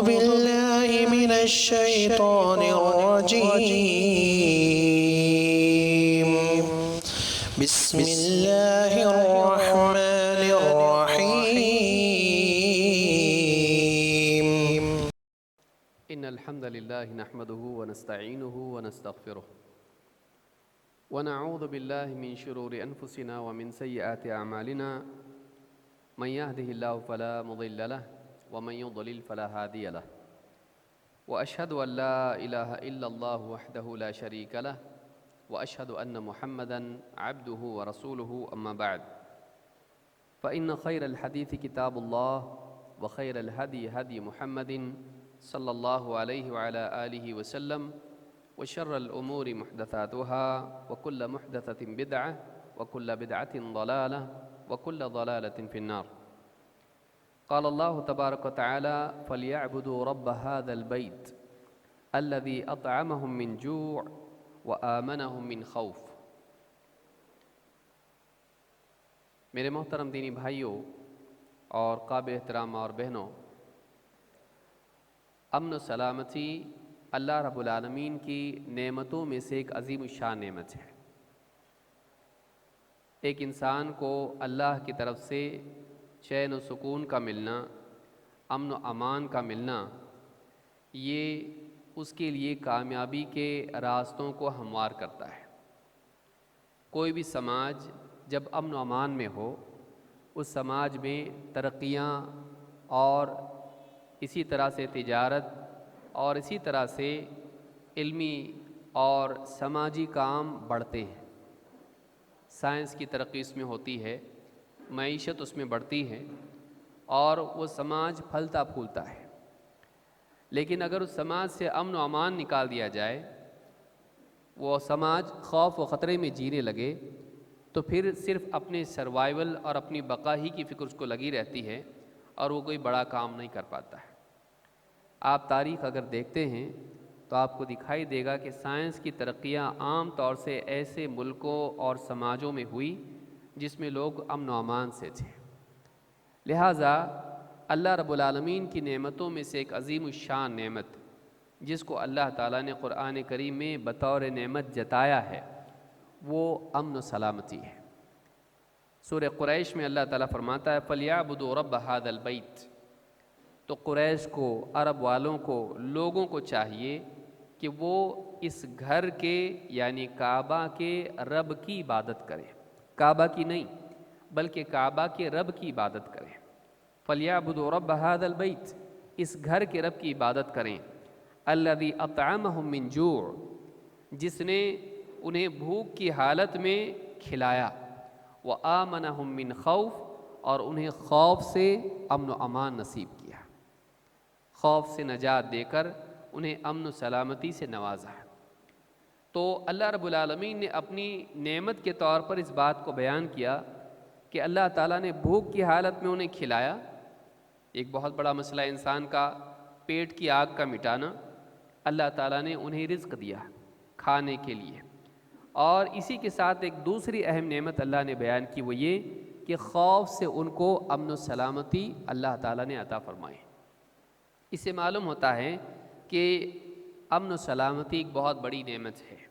بالله من الشيطان الرجيم. بسم الله الرحمن الرحيم. إن الحمد لله نحمده ونستعينه ونستغفره ونعوذ بالله من شرور أنفسنا ومن سيئات أعمالنا من يهده الله فلا مضل له ومن يضلل فلا هادي له وأشهد أن لا إله إلا الله وحده لا شريك له وأشهد أن محمدًا عبده ورسوله أما بعد فإن خير الحديث كتاب الله وخير الهدي هدي محمد صلى الله عليه وعلى آله وسلم وشر الأمور محدثاتها وكل محدثة بدعة وكل بدعة ضلالة وكل ضلالة في النار. قال الله تبارك وتعالى فليعبدوا رب هذا البيت الذي أطعمهم من جوع وآمنهم من خوف. میرے محترم دینی بھائیوں اور قابل احترام اور بہنوں، امن و سلامتی اللہ رب العالمین کی نعمتوں میں سے ایک عظیم الشان نعمت ہے۔ ایک انسان کو اللہ کی طرف سے چین و سکون کا ملنا، امن و امان کا ملنا، یہ اس کے لیے کامیابی کے راستوں کو ہموار کرتا ہے۔ کوئی بھی سماج جب امن و امان میں ہو، اس سماج میں ترقیاں اور اسی طرح سے تجارت اور اسی طرح سے علمی اور سماجی کام بڑھتے ہیں۔ سائنس کی ترقی اس میں ہوتی ہے، معیشت اس میں بڑھتی ہے اور وہ سماج پھلتا پھولتا ہے۔ لیکن اگر اس سماج سے امن و امان نکال دیا جائے، وہ سماج خوف و خطرے میں جینے لگے، تو پھر صرف اپنے سروائیول اور اپنی بقا ہی کی فکر اس کو لگی رہتی ہے اور وہ کوئی بڑا کام نہیں کر پاتا ہے۔ آپ تاریخ اگر دیکھتے ہیں تو آپ کو دکھائی دے گا کہ سائنس کی ترقیاں عام طور سے ایسے ملکوں اور سماجوں میں ہوئی جس میں لوگ امن و امان سے تھے۔ لہٰذا اللہ رب العالمین کی نعمتوں میں سے ایک عظیم الشان نعمت جس کو اللہ تعالیٰ نے قرآن کریم میں بطور نعمت جتایا ہے، وہ امن و سلامتی ہے۔ سورہ قریش میں اللہ تعالیٰ فرماتا ہے فَلْيَعْبُدُوا رَبَّ هَذَا الْبَيْتِ۔ تو قریش کو، عرب والوں کو، لوگوں کو چاہیے کہ وہ اس گھر کے یعنی کعبہ کے رب کی عبادت کریں۔ کعبہ کی نہیں بلکہ کعبہ کے رب کی عبادت کریں۔ فَلْيَعْبُدُوا رَبَّ هَذَا الْبَيْتِ، اس گھر کے رب کی عبادت کریں۔ الَّذِي أَطْعَمَهُم مِّن جُوعٍ، جس نے انہیں بھوک کی حالت میں کھلایا، وَآمَنَهُم مِّن خَوْفٍ، اور انہیں خوف سے امن و امان نصیب کیا۔ خوف سے نجات دے کر انہیں امن و سلامتی سے نوازا۔ تو اللہ رب العالمین نے اپنی نعمت کے طور پر اس بات کو بیان کیا کہ اللہ تعالیٰ نے بھوک کی حالت میں انہیں کھلایا۔ ایک بہت بڑا مسئلہ انسان کا پیٹ کی آگ کا مٹانا، اللہ تعالیٰ نے انہیں رزق دیا کھانے کے لیے۔ اور اسی کے ساتھ ایک دوسری اہم نعمت اللہ نے بیان کی، وہ یہ کہ خوف سے ان کو امن و سلامتی اللہ تعالیٰ نے عطا فرمائی۔ اس سے معلوم ہوتا ہے کہ امن و سلامتی ایک بہت بڑی نعمت ہے۔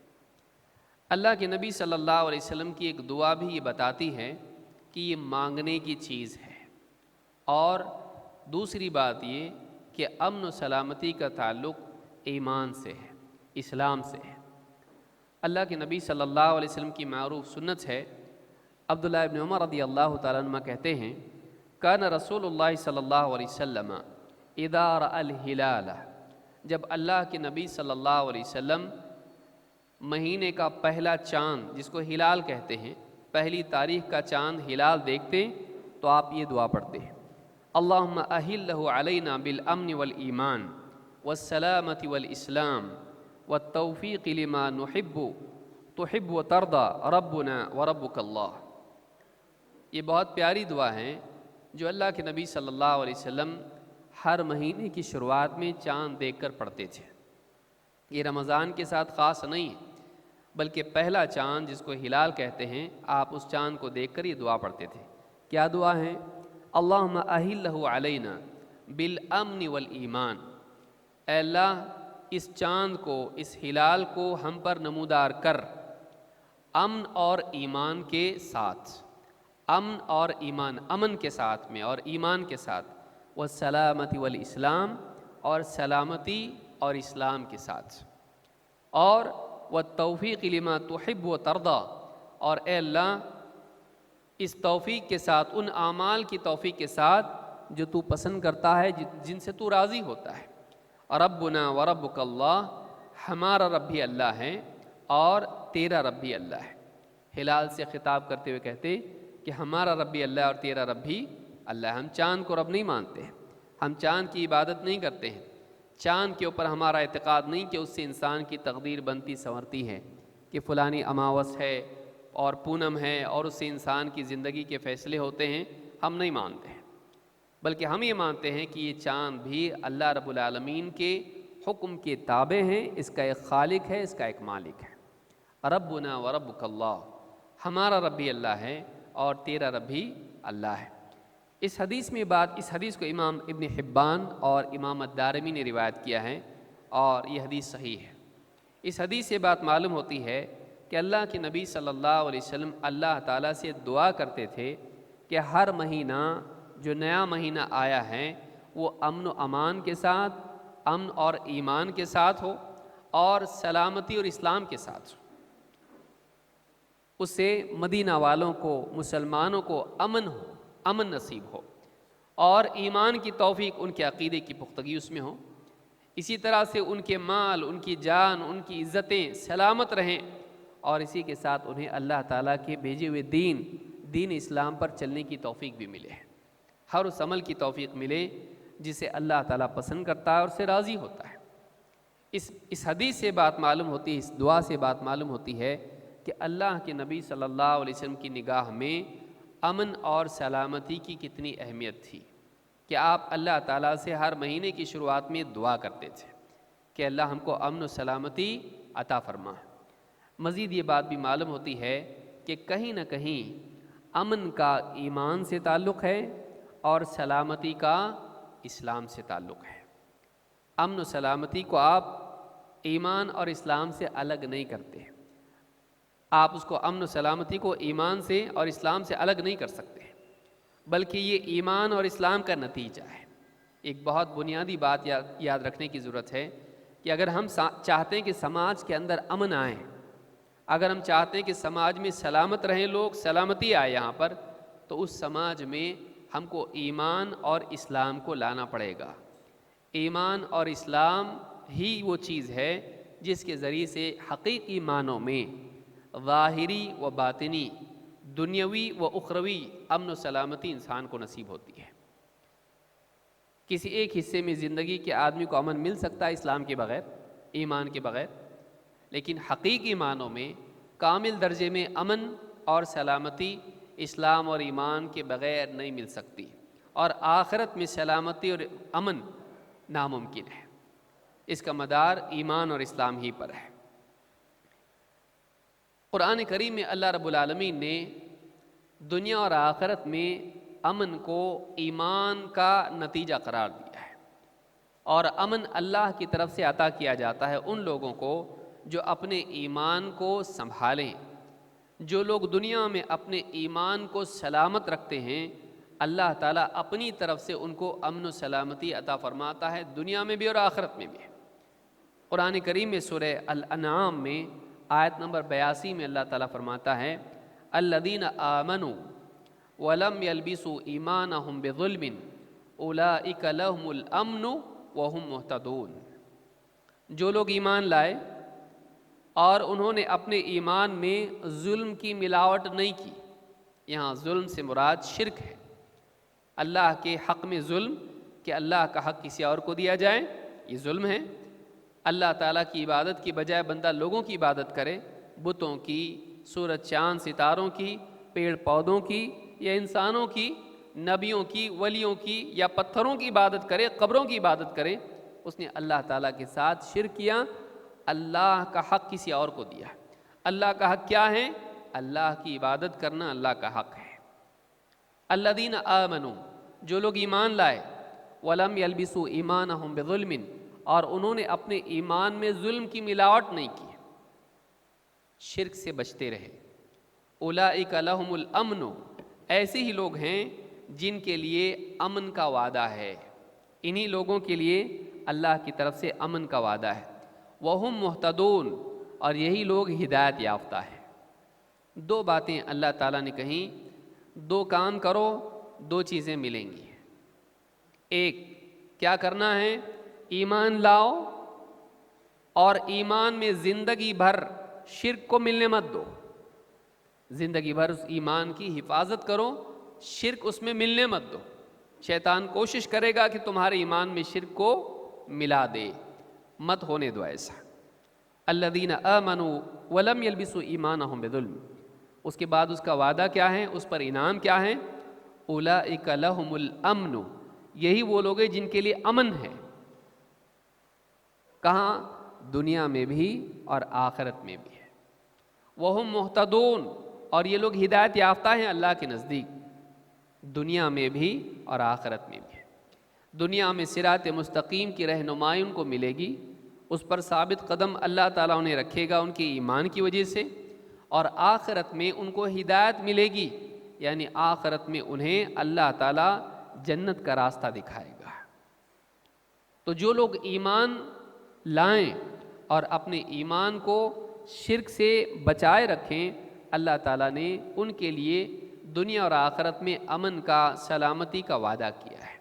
اللہ کے نبی صلی اللہ علیہ وسلم کی ایک دعا بھی یہ بتاتی ہے کہ یہ مانگنے کی چیز ہے۔ اور دوسری بات یہ کہ امن و سلامتی کا تعلق ایمان سے ہے، اسلام سے ہے۔ اللہ کے نبی صلی اللہ علیہ وسلم کی معروف سنت ہے، عبداللہ ابن عمر رضی اللہ تعالیٰ عنہ کہتے ہیں کان رسول اللہ صلی اللہ علیہ وسلم اذا رأى الہلال، جب اللہ کے نبی صلی اللہ علیہ وسلم مہینے کا پہلا چاند، جس کو ہلال کہتے ہیں، پہلی تاریخ کا چاند ہلال دیکھتے تو آپ یہ دعا پڑھتے ہیں اللہم اہلہ علینا بالامن والایمان والسلامة والاسلام والتوفیق لما نحب تحب وترضى ربنا وربک اللہ۔ یہ بہت پیاری دعا ہے جو اللہ کے نبی صلی اللہ علیہ وسلم ہر مہینے کی شروعات میں چاند دیکھ کر پڑھتے تھے۔ یہ رمضان کے ساتھ خاص نہیں ہے بلکہ پہلا چاند جس کو ہلال کہتے ہیں، آپ اس چاند کو دیکھ کر یہ دعا پڑھتے تھے۔ کیا دعا ہے؟ اللہم اہلہ علینا بالامن والایمان، اے اللہ اس چاند کو، اس ہلال کو ہم پر نمودار کر امن اور ایمان کے ساتھ، امن اور ایمان، امن کے ساتھ میں اور ایمان کے ساتھ، والسلامتی والاسلام، اور سلامتی اور اسلام کے ساتھ، اور والتوفیق لما تحب و ترضا، اور اے اللہ اس توفیق کے ساتھ، ان اعمال کی توفیق کے ساتھ جو تو پسند کرتا ہے، جن سے تو راضی ہوتا ہے۔ ربنا و ربک اللہ، ہمارا رب بھی اللہ ہے اور تیرا رب بھی اللہ ہے۔ ہلال سے خطاب کرتے ہوئے کہتے کہ ہمارا رب بھی اللہ ہے اور تیرا رب بھی اللہ ہے۔ ہم چاند کو رب نہیں مانتے ہیں، ہم چاند کی عبادت نہیں کرتے ہیں، چاند کے اوپر ہمارا اعتقاد نہیں کہ اس سے انسان کی تقدیر بنتی سنورتی ہے، کہ فلانی اماوس ہے اور پونم ہے اور اس سے انسان کی زندگی کے فیصلے ہوتے ہیں، ہم نہیں مانتے ہیں، بلکہ ہم یہ مانتے ہیں کہ یہ چاند بھی اللہ رب العالمین کے حکم کے تابع ہیں، اس کا ایک خالق ہے، اس کا ایک مالک ہے۔ ربنا و ربک اللہ، ہمارا رب بھی اللہ ہے اور تیرا رب بھی اللہ ہے۔ اس حدیث میں اس حدیث کو امام ابن حبان اور امام الدارمی نے روایت کیا ہے اور یہ حدیث صحیح ہے۔ اس حدیث سے بات معلوم ہوتی ہے کہ اللہ کے نبی صلی اللہ علیہ وسلم اللہ تعالیٰ سے دعا کرتے تھے کہ ہر مہینہ جو نیا مہینہ آیا ہے وہ امن و امان کے ساتھ، امن اور ایمان کے ساتھ ہو اور سلامتی اور اسلام کے ساتھ ہو، اس سے مدینہ والوں کو، مسلمانوں کو امن نصیب ہو اور ایمان کی توفیق، ان کے عقیدے کی پختگی اس میں ہو، اسی طرح سے ان کے مال، ان کی جان، ان کی عزتیں سلامت رہیں، اور اسی کے ساتھ انہیں اللہ تعالیٰ کے بھیجے ہوئے دین اسلام پر چلنے کی توفیق بھی ملے، ہر اس عمل کی توفیق ملے جسے اللہ تعالیٰ پسند کرتا ہے اور سے راضی ہوتا ہے۔ اس حدیث سے بات معلوم ہوتی ہے، اس دعا سے بات معلوم ہوتی ہے کہ اللہ کے نبی صلی اللہ علیہ وسلم کی نگاہ میں امن اور سلامتی کی کتنی اہمیت تھی کہ آپ اللہ تعالیٰ سے ہر مہینے کی شروعات میں دعا کرتے تھے کہ اللہ ہم کو امن و سلامتی عطا فرما۔ مزید یہ بات بھی معلوم ہوتی ہے کہ کہیں نہ کہیں امن کا ایمان سے تعلق ہے اور سلامتی کا اسلام سے تعلق ہے۔ امن و سلامتی کو آپ ایمان اور اسلام سے الگ نہیں کرتے، آپ اس کو امن و سلامتی کو ایمان سے اور اسلام سے الگ نہیں کر سکتے، بلکہ یہ ایمان اور اسلام کا نتیجہ ہے۔ ایک بہت بنیادی بات یاد رکھنے کی ضرورت ہے کہ اگر ہم چاہتے ہیں کہ سماج کے اندر امن آئے، اگر ہم چاہتے ہیں کہ سماج میں سلامت رہیں لوگ، سلامتی آئے یہاں پر، تو اس سماج میں ہم کو ایمان اور اسلام کو لانا پڑے گا۔ ایمان اور اسلام ہی وہ چیز ہے جس کے ذریعے سے حقیقی معنوں میں ظاہری و باطنی، دنیاوی و اخروی امن و سلامتی انسان کو نصیب ہوتی ہے۔ کسی ایک حصے میں زندگی کے آدمی کو امن مل سکتا ہے اسلام کے بغیر، ایمان کے بغیر، لیکن حقیقی معنوں میں کامل درجے میں امن اور سلامتی اسلام اور ایمان کے بغیر نہیں مل سکتی، اور آخرت میں سلامتی اور امن ناممکن ہے۔ اس کا مدار ایمان اور اسلام ہی پر ہے۔ قرآن کریم میں اللہ رب العالمین نے دنیا اور آخرت میں امن کو ایمان کا نتیجہ قرار دیا ہے، اور امن اللہ کی طرف سے عطا کیا جاتا ہے ان لوگوں کو جو اپنے ایمان کو سنبھالیں۔ جو لوگ دنیا میں اپنے ایمان کو سلامت رکھتے ہیں، اللہ تعالیٰ اپنی طرف سے ان کو امن و سلامتی عطا فرماتا ہے، دنیا میں بھی اور آخرت میں بھی۔ قرآن کریم میں سورہ الانعام میں آیت نمبر 82 میں اللہ تعالیٰ فرماتا ہے الذین آمنوا ولم یلبسوا ایمانہم بظلم اولئک لہم الامن وہم مہتدون۔ جو لوگ ایمان لائے اور انہوں نے اپنے ایمان میں ظلم کی ملاوٹ نہیں کی، یہاں ظلم سے مراد شرک ہے، اللہ کے حق میں ظلم کہ اللہ کا حق کسی اور کو دیا جائے، یہ ظلم ہے۔ اللہ تعالیٰ کی عبادت کی بجائے بندہ لوگوں کی عبادت کرے، بتوں کی، سورج چاند ستاروں کی، پیڑ پودوں کی، یا انسانوں کی، نبیوں کی، ولیوں کی، یا پتھروں کی عبادت کرے، قبروں کی عبادت کرے، اس نے اللہ تعالیٰ کے ساتھ شرک کیا، اللہ کا حق کسی اور کو دیا۔ اللہ کا حق کیا ہے؟ اللہ کی عبادت کرنا اللہ کا حق ہے۔ الذین آمنوا، جو لوگ ایمان لائے، ولم یلبسوا ایمانہم بظلم، اور انہوں نے اپنے ایمان میں ظلم کی ملاوٹ نہیں کی، شرک سے بچتے رہے۔ اولئک لہم الامن، ایسے ہی لوگ ہیں جن کے لیے امن کا وعدہ ہے، انہی لوگوں کے لیے اللہ کی طرف سے امن کا وعدہ ہے۔ وہم مہتدون، اور یہی لوگ ہدایت یافتہ ہیں۔ دو باتیں اللہ تعالیٰ نے کہیں، دو کام کرو دو چیزیں ملیں گی۔ ایک کیا کرنا ہے؟ ایمان لاؤ، اور ایمان میں زندگی بھر شرک کو ملنے مت دو، زندگی بھر اس ایمان کی حفاظت کرو، شرک اس میں ملنے مت دو۔ شیطان کوشش کرے گا کہ تمہارے ایمان میں شرک کو ملا دے، مت ہونے دو ایسا۔ الذین آمنوا ولم یلبسوا ایمانہم بظلم، اس کے بعد اس کا وعدہ کیا ہے، اس پر انعام کیا ہے؟ اولئک لہم الامن، یہی وہ لوگ ہیں جن کے لیے امن ہے۔ کہاں؟ دنیا میں بھی اور آخرت میں بھی ہے۔ وہم مہتدون، اور یہ لوگ ہدایت یافتہ ہیں اللہ کے نزدیک، دنیا میں بھی اور آخرت میں بھی ہے۔ دنیا میں صراط مستقیم کی رہنمائی ان کو ملے گی، اس پر ثابت قدم اللہ تعالیٰ انہیں رکھے گا ان کے ایمان کی وجہ سے، اور آخرت میں ان کو ہدایت ملے گی، یعنی آخرت میں انہیں اللہ تعالیٰ جنت کا راستہ دکھائے گا۔ تو جو لوگ ایمان لائیں اور اپنے ایمان کو شرک سے بچائے رکھیں، اللہ تعالیٰ نے ان کے لیے دنیا اور آخرت میں امن کا، سلامتی کا وعدہ کیا ہے۔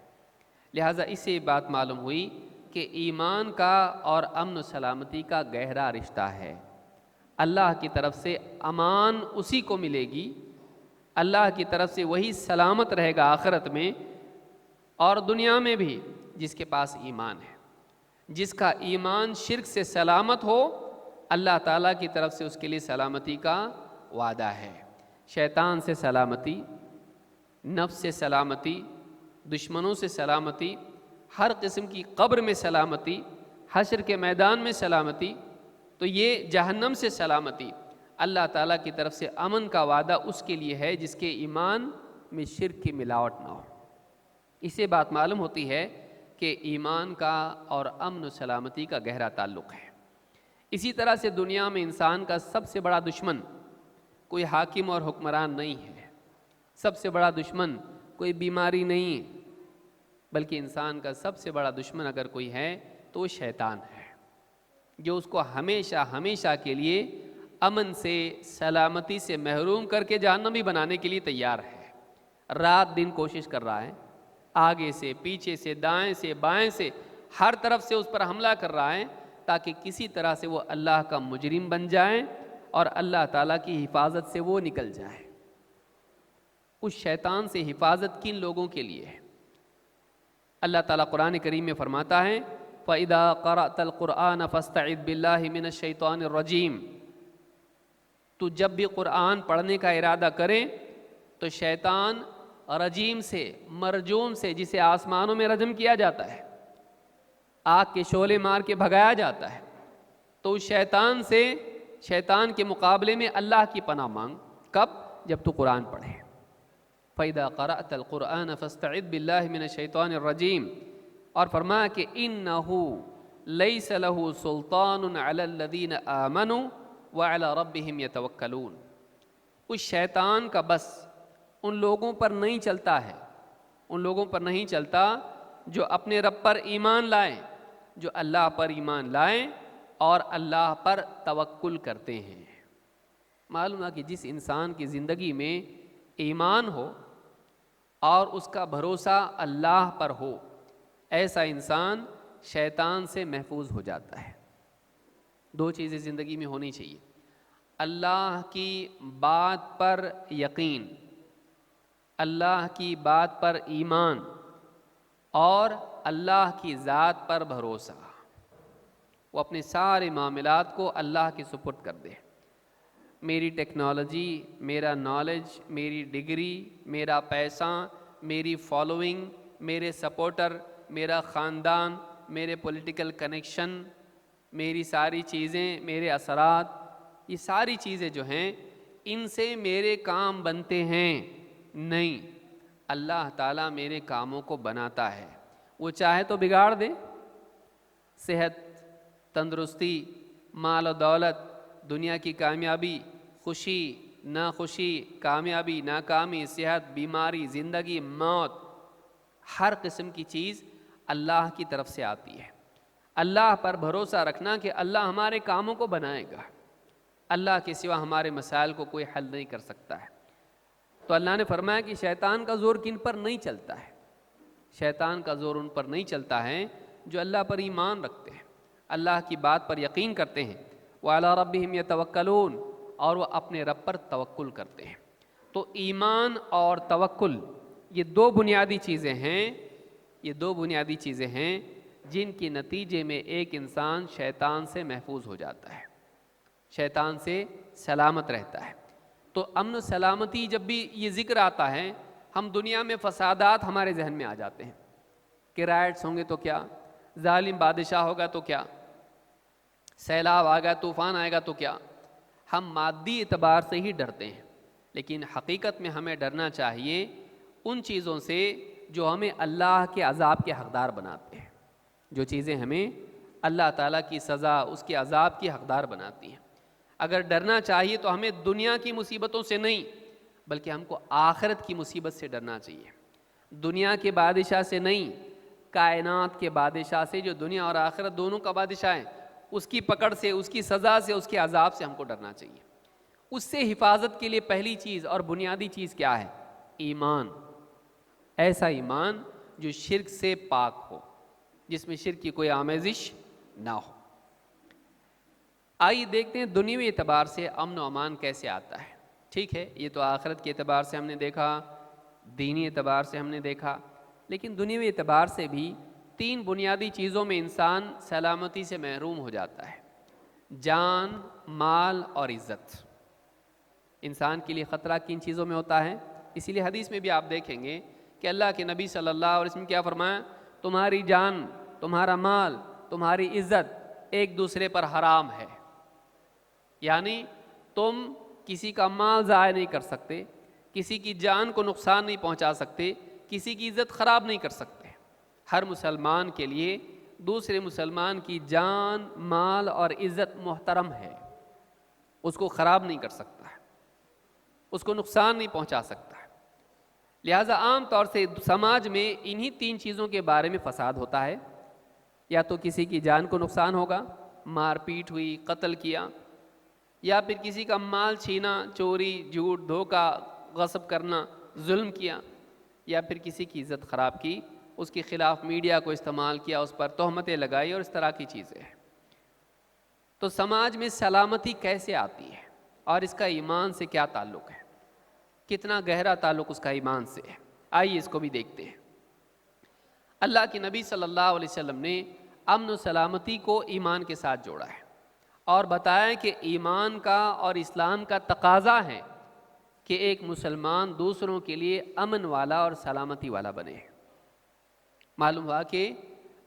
لہٰذا اس سے بات معلوم ہوئی کہ ایمان کا اور امن و سلامتی کا گہرا رشتہ ہے۔ اللہ کی طرف سے امان اسی کو ملے گی، اللہ کی طرف سے وہی سلامت رہے گا آخرت میں اور دنیا میں بھی، جس کے پاس ایمان ہے۔ جس کا ایمان شرک سے سلامت ہو، اللہ تعالیٰ کی طرف سے اس کے لیے سلامتی کا وعدہ ہے۔ شیطان سے سلامتی، نفس سے سلامتی، دشمنوں سے سلامتی، ہر قسم کی قبر میں سلامتی، حشر کے میدان میں سلامتی، تو یہ جہنم سے سلامتی، اللہ تعالیٰ کی طرف سے امن کا وعدہ اس کے لیے ہے جس کے ایمان میں شرک کی ملاوٹ نہ ہو۔ اس سے بات معلوم ہوتی ہے کہ ایمان کا اور امن و سلامتی کا گہرا تعلق ہے۔ اسی طرح سے دنیا میں انسان کا سب سے بڑا دشمن کوئی حاکم اور حکمران نہیں ہے، سب سے بڑا دشمن کوئی بیماری نہیں، بلکہ انسان کا سب سے بڑا دشمن اگر کوئی ہے تو وہ شیطان ہے، جو اس کو ہمیشہ ہمیشہ کے لیے امن سے، سلامتی سے محروم کر کے جہنمی بنانے کے لیے تیار ہے۔ رات دن کوشش کر رہا ہے، آگے سے، پیچھے سے، دائیں سے، بائیں سے، ہر طرف سے اس پر حملہ کر رہا ہے تاکہ کسی طرح سے وہ اللہ کا مجرم بن جائیں اور اللہ تعالیٰ کی حفاظت سے وہ نکل جائے۔ اس شیطان سے حفاظت کن لوگوں کے لیے ہے؟ اللہ تعالیٰ قرآن کریم میں فرماتا ہے فَإِذَا قَرَأْتَ الْقُرْآنَ فَاسْتَعِذْ بِاللَّهِ مِنَ الشَّيْطَانِ الرَّجِيمِ، تو جب بھی قرآن پڑھنے کا ارادہ کرے تو شیطان رجیم سے، مرجوم سے، جسے آسمانوں میں رجم کیا جاتا ہے، آگ کے شعلے مار کے بھگایا جاتا ہے، تو اس شیطان سے، شیطان کے مقابلے میں اللہ کی پناہ مانگ۔ کب؟ جب تو قرآن پڑھے۔ فَإِذَا قَرَأْتَ الْقُرْآنَ فَاسْتَعِذْ بِاللَّهِ مِنَ الشَّيْطَانِ الرَّجِيمِ، اور فرمایا کہ إِنَّهُ لَيْسَ لَهُ سُلْطَانٌ عَلَى الَّذِينَ آمَنُوا وَعَلَى رَبِّهِمْ يَتَوَكَّلُونَ، اس شیطان کا بس ان لوگوں پر نہیں چلتا ہے، ان لوگوں پر نہیں چلتا جو اپنے رب پر ایمان لائیں، جو اللہ پر ایمان لائیں اور اللہ پر توکل کرتے ہیں۔ معلوم ہے کہ جس انسان کی زندگی میں ایمان ہو اور اس کا بھروسہ اللہ پر ہو، ایسا انسان شیطان سے محفوظ ہو جاتا ہے۔ دو چیزیں زندگی میں ہونی چاہیے: اللہ کی بات پر یقین، اللہ کی بات پر ایمان، اور اللہ کی ذات پر بھروسہ۔ وہ اپنے سارے معاملات کو اللہ کے سپرد کر دے۔ میری ٹیکنالوجی، میرا نالج، میری ڈگری، میرا پیسہ، میری فالوئنگ، میرے سپورٹر، میرا خاندان، میرے پولیٹیکل کنیکشن، میری ساری چیزیں، میرے اثرات، یہ ساری چیزیں جو ہیں ان سے میرے کام بنتے ہیں؟ نہیں، اللہ تعالیٰ میرے کاموں کو بناتا ہے، وہ چاہے تو بگاڑ دے، صحت، تندرستی، مال و دولت، دنیا کی کامیابی، خوشی، ناخوشی، کامیابی، ناکامی، صحت، بیماری، زندگی، موت، ہر قسم کی چیز اللہ کی طرف سے آتی ہے۔ اللہ پر بھروسہ رکھنا کہ اللہ ہمارے کاموں کو بنائے گا، اللہ کے سوا ہمارے مسائل کو کوئی حل نہیں کر سکتا ہے۔ تو اللہ نے فرمایا کہ شیطان کا زور کن پر نہیں چلتا ہے؟ شیطان کا زور ان پر نہیں چلتا ہے جو اللہ پر ایمان رکھتے ہیں، اللہ کی بات پر یقین کرتے ہیں، وَعَلَىٰ رَبِّهِمْ يَتَوَكَّلُونَ، اور وہ اپنے رب پر توکل کرتے ہیں۔ تو ایمان اور توکل یہ دو بنیادی چیزیں ہیں جن کے نتیجے میں ایک انسان شیطان سے محفوظ ہو جاتا ہے، شیطان سے سلامت رہتا ہے۔ تو امن و سلامتی جب بھی یہ ذکر آتا ہے، ہم دنیا میں فسادات ہمارے ذہن میں آ جاتے ہیں کہ رائٹس ہوں گے تو کیا، ظالم بادشاہ ہوگا تو کیا، سیلاب آ گیا، طوفان آئے گا تو کیا۔ ہم مادی اعتبار سے ہی ڈرتے ہیں، لیکن حقیقت میں ہمیں ڈرنا چاہیے ان چیزوں سے جو ہمیں اللہ کے عذاب کے حقدار بناتے ہیں، جو چیزیں ہمیں اللہ تعالیٰ کی سزا، اس کے عذاب کی حقدار بناتی ہیں۔ اگر ڈرنا چاہیے تو ہمیں دنیا کی مصیبتوں سے نہیں، بلکہ ہم کو آخرت کی مصیبت سے ڈرنا چاہیے۔ دنیا کے بادشاہ سے نہیں، کائنات کے بادشاہ سے، جو دنیا اور آخرت دونوں کا بادشاہ ہے، اس کی پکڑ سے، اس کی سزا سے، اس کے عذاب سے ہم کو ڈرنا چاہیے۔ اس سے حفاظت کے لیے پہلی چیز اور بنیادی چیز کیا ہے؟ ایمان۔ ایسا ایمان جو شرک سے پاک ہو، جس میں شرک کی کوئی آمیزش نہ ہو۔ آئیے دیکھتے ہیں دنیوی اعتبار سے امن و امان کیسے آتا ہے۔ ٹھیک ہے، یہ تو آخرت کے اعتبار سے ہم نے دیکھا، دینی اعتبار سے ہم نے دیکھا، لیکن دنیوی اعتبار سے بھی تین بنیادی چیزوں میں انسان سلامتی سے محروم ہو جاتا ہے: جان، مال اور عزت۔ انسان کے لیے خطرہ کن چیزوں میں ہوتا ہے؟ اسی لیے حدیث میں بھی آپ دیکھیں گے کہ اللہ کے نبی صلی اللہ علیہ وسلم کیا فرمایا؟ تمہاری جان، تمہارا مال، تمہاری عزت ایک دوسرے پر حرام ہے۔ یعنی تم کسی کا مال ضائع نہیں کر سکتے، کسی کی جان کو نقصان نہیں پہنچا سکتے، کسی کی عزت خراب نہیں کر سکتے۔ ہر مسلمان کے لیے دوسرے مسلمان کی جان، مال اور عزت محترم ہے، اس کو خراب نہیں کر سکتا ہے، اس کو نقصان نہیں پہنچا سکتا ہے۔ لہٰذا عام طور سے سماج میں انہی تین چیزوں کے بارے میں فساد ہوتا ہے: یا تو کسی کی جان کو نقصان ہوگا، مار پیٹ ہوئی، قتل کیا، یا پھر کسی کا مال چھینا، چوری، جھوٹ، دھوکہ، غصب کرنا، ظلم کیا، یا پھر کسی کی عزت خراب کی، اس کے خلاف میڈیا کو استعمال کیا، اس پر تہمتیں لگائی اور اس طرح کی چیزیں ہیں۔ تو سماج میں سلامتی کیسے آتی ہے اور اس کا ایمان سے کیا تعلق ہے؟ کتنا گہرا تعلق اس کا ایمان سے ہے؟ آئیے اس کو بھی دیکھتے ہیں۔ اللہ کے نبی صلی اللہ علیہ وسلم نے امن و سلامتی کو ایمان کے ساتھ جوڑا ہے اور بتایا کہ ایمان کا اور اسلام کا تقاضا ہے کہ ایک مسلمان دوسروں کے لیے امن والا اور سلامتی والا بنے۔ معلوم ہوا کہ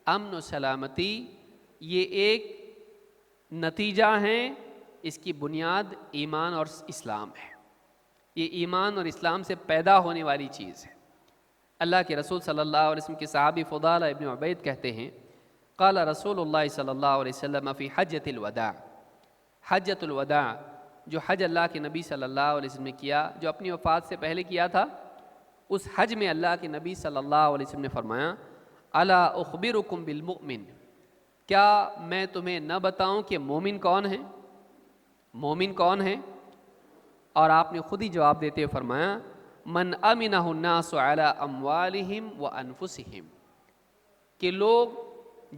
امن و سلامتی یہ ایک نتیجہ ہے، اس کی بنیاد ایمان اور اسلام ہے۔ یہ ایمان اور اسلام سے پیدا ہونے والی چیز ہے۔ اللہ کے رسول صلی اللہ علیہ وسلم کے صحابی فضالہ ابن عبید کہتے ہیں، قال رسول اللہ صلی اللہ علیہ وسلم فی حجۃ الوداع، حجۃ الوداع جو حج اللہ کے نبی صلی اللہ علیہ وسلم نے کیا، جو اپنی وفات سے پہلے کیا تھا، اس حج میں اللہ کے نبی صلی اللہ علیہ وسلم نے فرمایا، الا اخبرکم بالمؤمن، کیا میں تمہیں نہ بتاؤں کہ مومن کون ہے؟ مومن کون ہے؟ اور آپ نے خود ہی جواب دیتے ہوئے فرمایا، من امنہ الناس علی اموالہم وانفسہم، کہ لوگ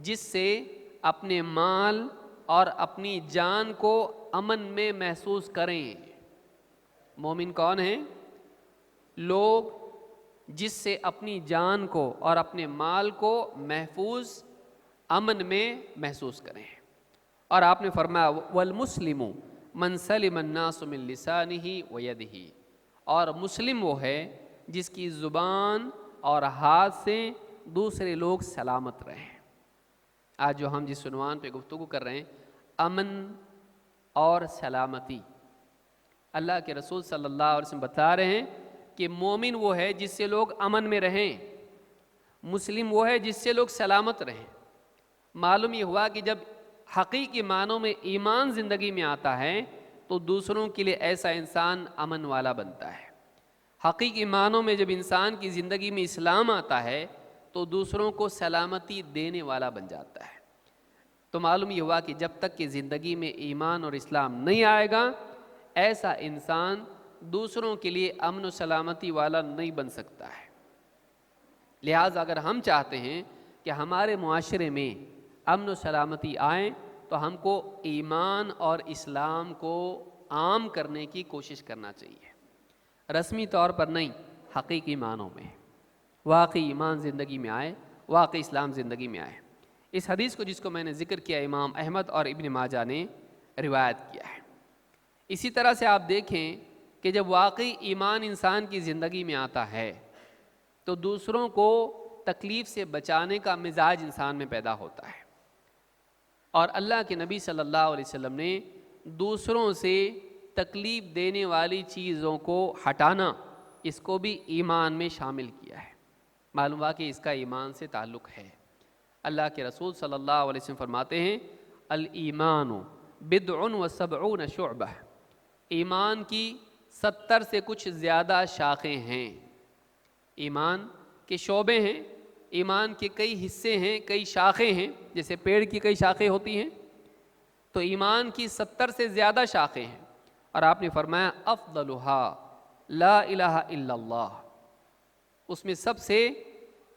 جس سے اپنے مال اور اپنی جان کو امن میں محسوس کریں۔ مومن کون ہیں؟ لوگ جس سے اپنی جان کو اور اپنے مال کو محفوظ امن میں محسوس کریں۔ اور آپ نے فرمایا والمسلم من سلم الناس من لسانہ ویدہ، اور مسلم وہ ہے جس کی زبان اور ہاتھ سے دوسرے لوگ سلامت رہیں۔ آج جو ہم جس عنوان پہ گفتگو کر رہے ہیں، امن اور سلامتی، اللہ کے رسول صلی اللہ علیہ وسلم بتا رہے ہیں کہ مومن وہ ہے جس سے لوگ امن میں رہیں، مسلم وہ ہے جس سے لوگ سلامت رہیں، معلوم یہ ہوا کہ جب حقیقی معنوں میں ایمان زندگی میں آتا ہے تو دوسروں کے لیے ایسا انسان امن والا بنتا ہے۔ حقیقی معنوں میں جب انسان کی زندگی میں اسلام آتا ہے تو دوسروں کو سلامتی دینے والا بن جاتا ہے۔ تو معلوم یہ ہوا کہ جب تک کہ زندگی میں ایمان اور اسلام نہیں آئے گا، ایسا انسان دوسروں کے لیے امن و سلامتی والا نہیں بن سکتا ہے۔ لہٰذا اگر ہم چاہتے ہیں کہ ہمارے معاشرے میں امن و سلامتی آئیں تو ہم کو ایمان اور اسلام کو عام کرنے کی کوشش کرنا چاہیے، رسمی طور پر نہیں، حقیقی معنوں میں واقعی ایمان زندگی میں آئے، واقعی اسلام زندگی میں آئے۔ اس حدیث کو جس کو میں نے ذکر کیا امام احمد اور ابن ماجہ نے روایت کیا ہے۔ اسی طرح سے آپ دیکھیں کہ جب واقعی ایمان انسان کی زندگی میں آتا ہے تو دوسروں کو تکلیف سے بچانے کا مزاج انسان میں پیدا ہوتا ہے، اور اللہ کے نبی صلی اللہ علیہ وسلم نے دوسروں سے تکلیف دینے والی چیزوں کو ہٹانا، اس کو بھی ایمان میں شامل کیا ہے۔ معلوم ہوا کہ اس کا ایمان سے تعلق ہے۔ اللہ کے رسول صلی اللہ علیہ وسلم فرماتے ہیں الایمان بضع و سبعون شعبہ، ایمان کی 70 سے کچھ زیادہ شاخیں ہیں۔ ایمان کے شعبے ہیں، ایمان کے کئی حصے ہیں، کئی شاخیں ہیں، جیسے پیڑ کی کئی شاخیں ہوتی ہیں، تو ایمان کی 70 سے زیادہ شاخیں ہیں۔ اور آپ نے فرمایا افضلھا لا الہ الا اللہ، اس میں سب سے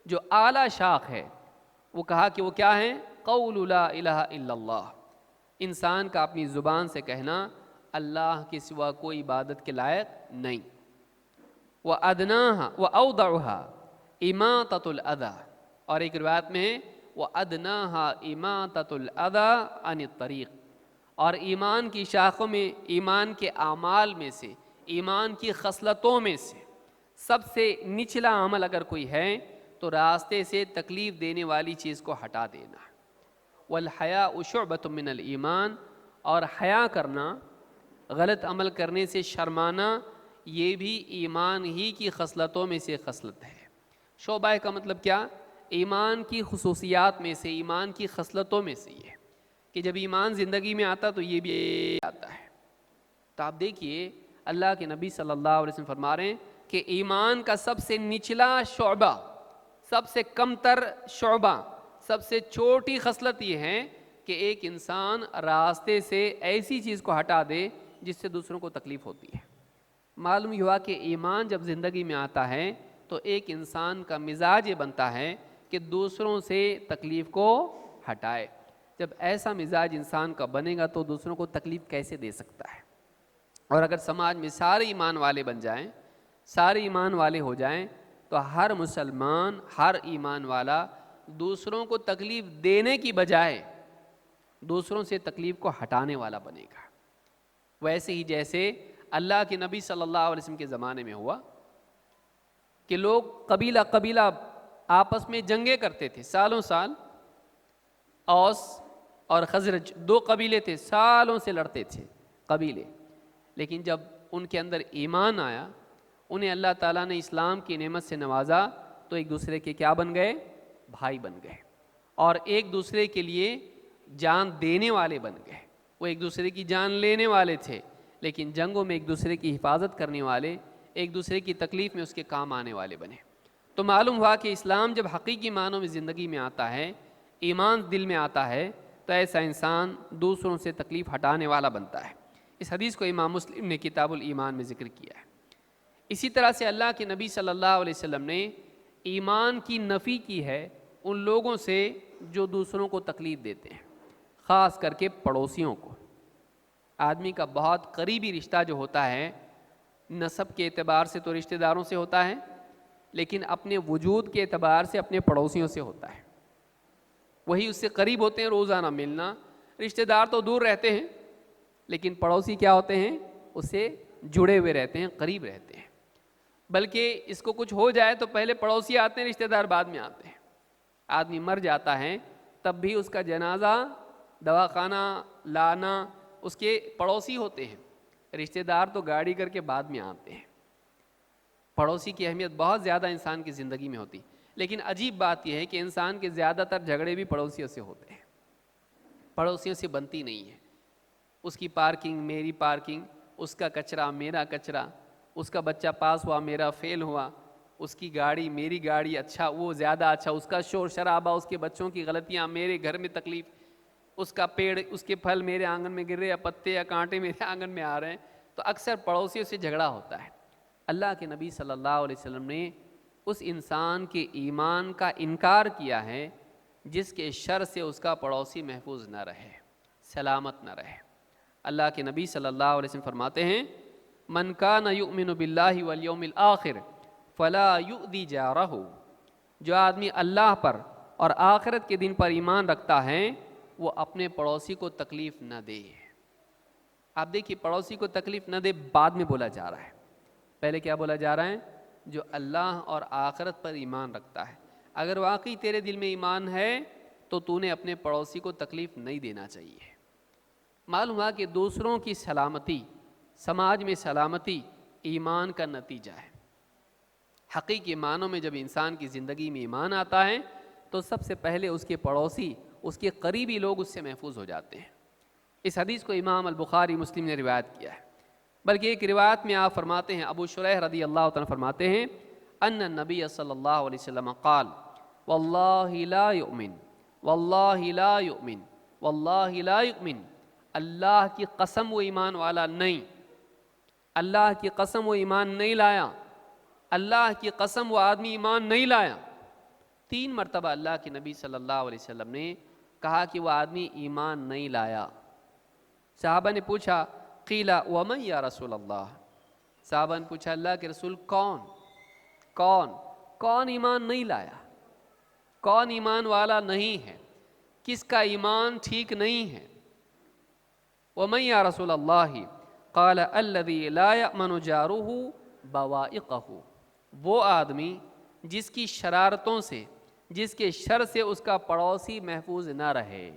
جو اعلیٰ شاخ ہے وہ کہا کہ وہ کیا ہے؟ قول لا الہ الا اللہ، انسان کا اپنی زبان سے کہنا اللہ کے سوا کوئی عبادت کے لائق نہیں۔ وَأَدْنَاهَا وَأَوْضَعُهَا إِمَاطَةُ الْأَذَى، اور ایک روایت میں ہے وَأَدْنَاهَا إِمَاطَةُ الْأَذَى عَنِ الطَّرِيقِ، اور ایمان کی شاخوں میں، ایمان کے اعمال میں سے، ایمان کی خصلتوں میں سے سب سے نچلا عمل اگر کوئی ہے تو راستے سے تکلیف دینے والی چیز کو ہٹا دینا۔ وَالْحَيَاءُ شُعْبَةٌ مِّنَ الْإِيمَانِ، اور حیا کرنا، غلط عمل کرنے سے شرمانا، یہ بھی ایمان ہی کی خصلتوں میں سے خصلت ہے۔ شعبہ کا مطلب کیا؟ ایمان کی خصوصیات میں سے، ایمان کی خصلتوں میں سے یہ کہ جب ایمان زندگی میں آتا تو یہ بھی آتا ہے۔ تو آپ دیکھیے اللہ کے نبی صلی اللہ علیہ وسلم فرما رہے ہیں کہ ایمان کا سب سے نچلا شعبہ، سب سے کم تر شعبہ، سب سے چھوٹی خصلت یہ ہے کہ ایک انسان راستے سے ایسی چیز کو ہٹا دے جس سے دوسروں کو تکلیف ہوتی ہے۔ معلوم یہ ہوا کہ ایمان جب زندگی میں آتا ہے تو ایک انسان کا مزاج یہ بنتا ہے کہ دوسروں سے تکلیف کو ہٹائے۔ جب ایسا مزاج انسان کا بنے گا تو دوسروں کو تکلیف کیسے دے سکتا ہے؟ اور اگر سماج میں سارے ایمان والے بن جائیں، سارے ایمان والے ہو جائیں تو ہر مسلمان، ہر ایمان والا دوسروں کو تکلیف دینے کی بجائے دوسروں سے تکلیف کو ہٹانے والا بنے گا۔ ویسے ہی جیسے اللہ کے نبی صلی اللہ علیہ وسلم کے زمانے میں ہوا کہ لوگ قبیلہ قبیلہ آپس میں جنگیں کرتے تھے سالوں سال، اوس اور خزرج دو قبیلے تھے، سالوں سے لڑتے تھے قبیلے، لیکن جب ان کے اندر ایمان آیا، انہیں اللہ تعالیٰ نے اسلام کی نعمت سے نوازا تو ایک دوسرے کے کیا بن گئے؟ بھائی بن گئے، اور ایک دوسرے کے لیے جان دینے والے بن گئے۔ وہ ایک دوسرے کی جان لینے والے تھے لیکن جنگوں میں ایک دوسرے کی حفاظت کرنے والے، ایک دوسرے کی تکلیف میں اس کے کام آنے والے بنے۔ تو معلوم ہوا کہ اسلام جب حقیقی معنوں میں زندگی میں آتا ہے، ایمان دل میں آتا ہے، تو ایسا انسان دوسروں سے تکلیف ہٹانے والا بنتا ہے۔ اس حدیث کو امام مسلم نے کتاب الایمان میں ذکر کیا ہے۔ اسی طرح سے اللہ کے نبی صلی اللہ علیہ وسلم نے ایمان کی نفی کی ہے ان لوگوں سے جو دوسروں کو تکلیف دیتے ہیں، خاص کر کے پڑوسیوں کو۔ آدمی کا بہت قریبی رشتہ جو ہوتا ہے، نسب کے اعتبار سے تو رشتہ داروں سے ہوتا ہے، لیکن اپنے وجود کے اعتبار سے اپنے پڑوسیوں سے ہوتا ہے۔ وہی اس سے قریب ہوتے ہیں، روزانہ ملنا۔ رشتہ دار تو دور رہتے ہیں لیکن پڑوسی کیا ہوتے ہیں؟ اس سے جڑے ہوئے رہتے ہیں، قریب رہتے ہیں۔ بلکہ اس کو کچھ ہو جائے تو پہلے پڑوسی آتے ہیں، رشتہ دار بعد میں آتے ہیں۔ آدمی مر جاتا ہے تب بھی اس کا جنازہ، دواخانہ لانا اس کے پڑوسی ہوتے ہیں، رشتہ دار تو گاڑی کر کے بعد میں آتے ہیں۔ پڑوسی کی اہمیت بہت زیادہ انسان کی زندگی میں ہوتی، لیکن عجیب بات یہ ہے کہ انسان کے زیادہ تر جھگڑے بھی پڑوسیوں سے ہوتے ہیں۔ پڑوسیوں سے بنتی نہیں ہے. اس کی پارکنگ میری پارکنگ، اس کا کچرا میرا کچرا، اس کا بچہ پاس ہوا میرا فیل ہوا، اس کی گاڑی میری گاڑی، اچھا وہ زیادہ اچھا، اس کا شور شرابہ، اس کے بچوں کی غلطیاں، میرے گھر میں تکلیف، اس کا پیڑ اس کے پھل میرے آنگن میں گر رہے یا پتے یا کانٹے میرے آنگن میں آ رہے ہیں. تو اکثر پڑوسیوں سے جھگڑا ہوتا ہے. اللہ کے نبی صلی اللہ علیہ وسلم نے اس انسان کے ایمان کا انکار کیا ہے جس کے شر سے اس کا پڑوسی محفوظ نہ رہے، سلامت نہ رہے. اللہ کے نبی صلی اللہ علیہ وسلم فرماتے ہیں من کان یؤمن باللہ والیوم الآخر فلا یؤذی جارہ، جو آدمی اللہ پر اور آخرت کے دن پر ایمان رکھتا ہے وہ اپنے پڑوسی کو تکلیف نہ دے. آپ دیکھیے پڑوسی کو تکلیف نہ دے بعد میں بولا جا رہا ہے، پہلے کیا بولا جا رہا ہے؟ جو اللہ اور آخرت پر ایمان رکھتا ہے. اگر واقعی تیرے دل میں ایمان ہے تو نے اپنے پڑوسی کو تکلیف نہیں دینا چاہیے. معلوم ہوا کہ دوسروں کی سلامتی، سماج میں سلامتی ایمان کا نتیجہ ہے. حقیقی معنوں میں جب انسان کی زندگی میں ایمان آتا ہے تو سب سے پہلے اس کے پڑوسی، اس کے قریبی لوگ اس سے محفوظ ہو جاتے ہیں. اس حدیث کو امام البخاری مسلم نے روایت کیا ہے. بلکہ ایک روایت میں آپ فرماتے ہیں، ابو شریح رضی اللہ تعالیٰ فرماتے ہیں ان النبی صلی اللہ علیہ وسلم قال واللہ لا یؤمن واللہ لا یؤمن واللہ لا یؤمن، اللہ کی قسم وہ ایمان والا نہیں، اللہ کی قسم وہ ایمان نہیں لایا، اللہ کی قسم وہ آدمی ایمان نہیں لایا. 3 مرتبہ اللہ کے نبی صلی اللہ علیہ وسلم نے کہا کہ وہ آدمی ایمان نہیں لایا. صحابہ نے پوچھا قیل ومن یا رسول اللہ، صحابہ نے پوچھا اللہ کے رسول کون ایمان نہیں لایا، کون ایمان والا نہیں ہے، کس کا ایمان ٹھیک نہیں ہے؟ ومن یا رسول اللہ قال الذی لا یأمن جارہ بوائقہ، وہ آدمی جس کی شرارتوں سے، جس کے شر سے اس کا پڑوسی محفوظ نہ رہے،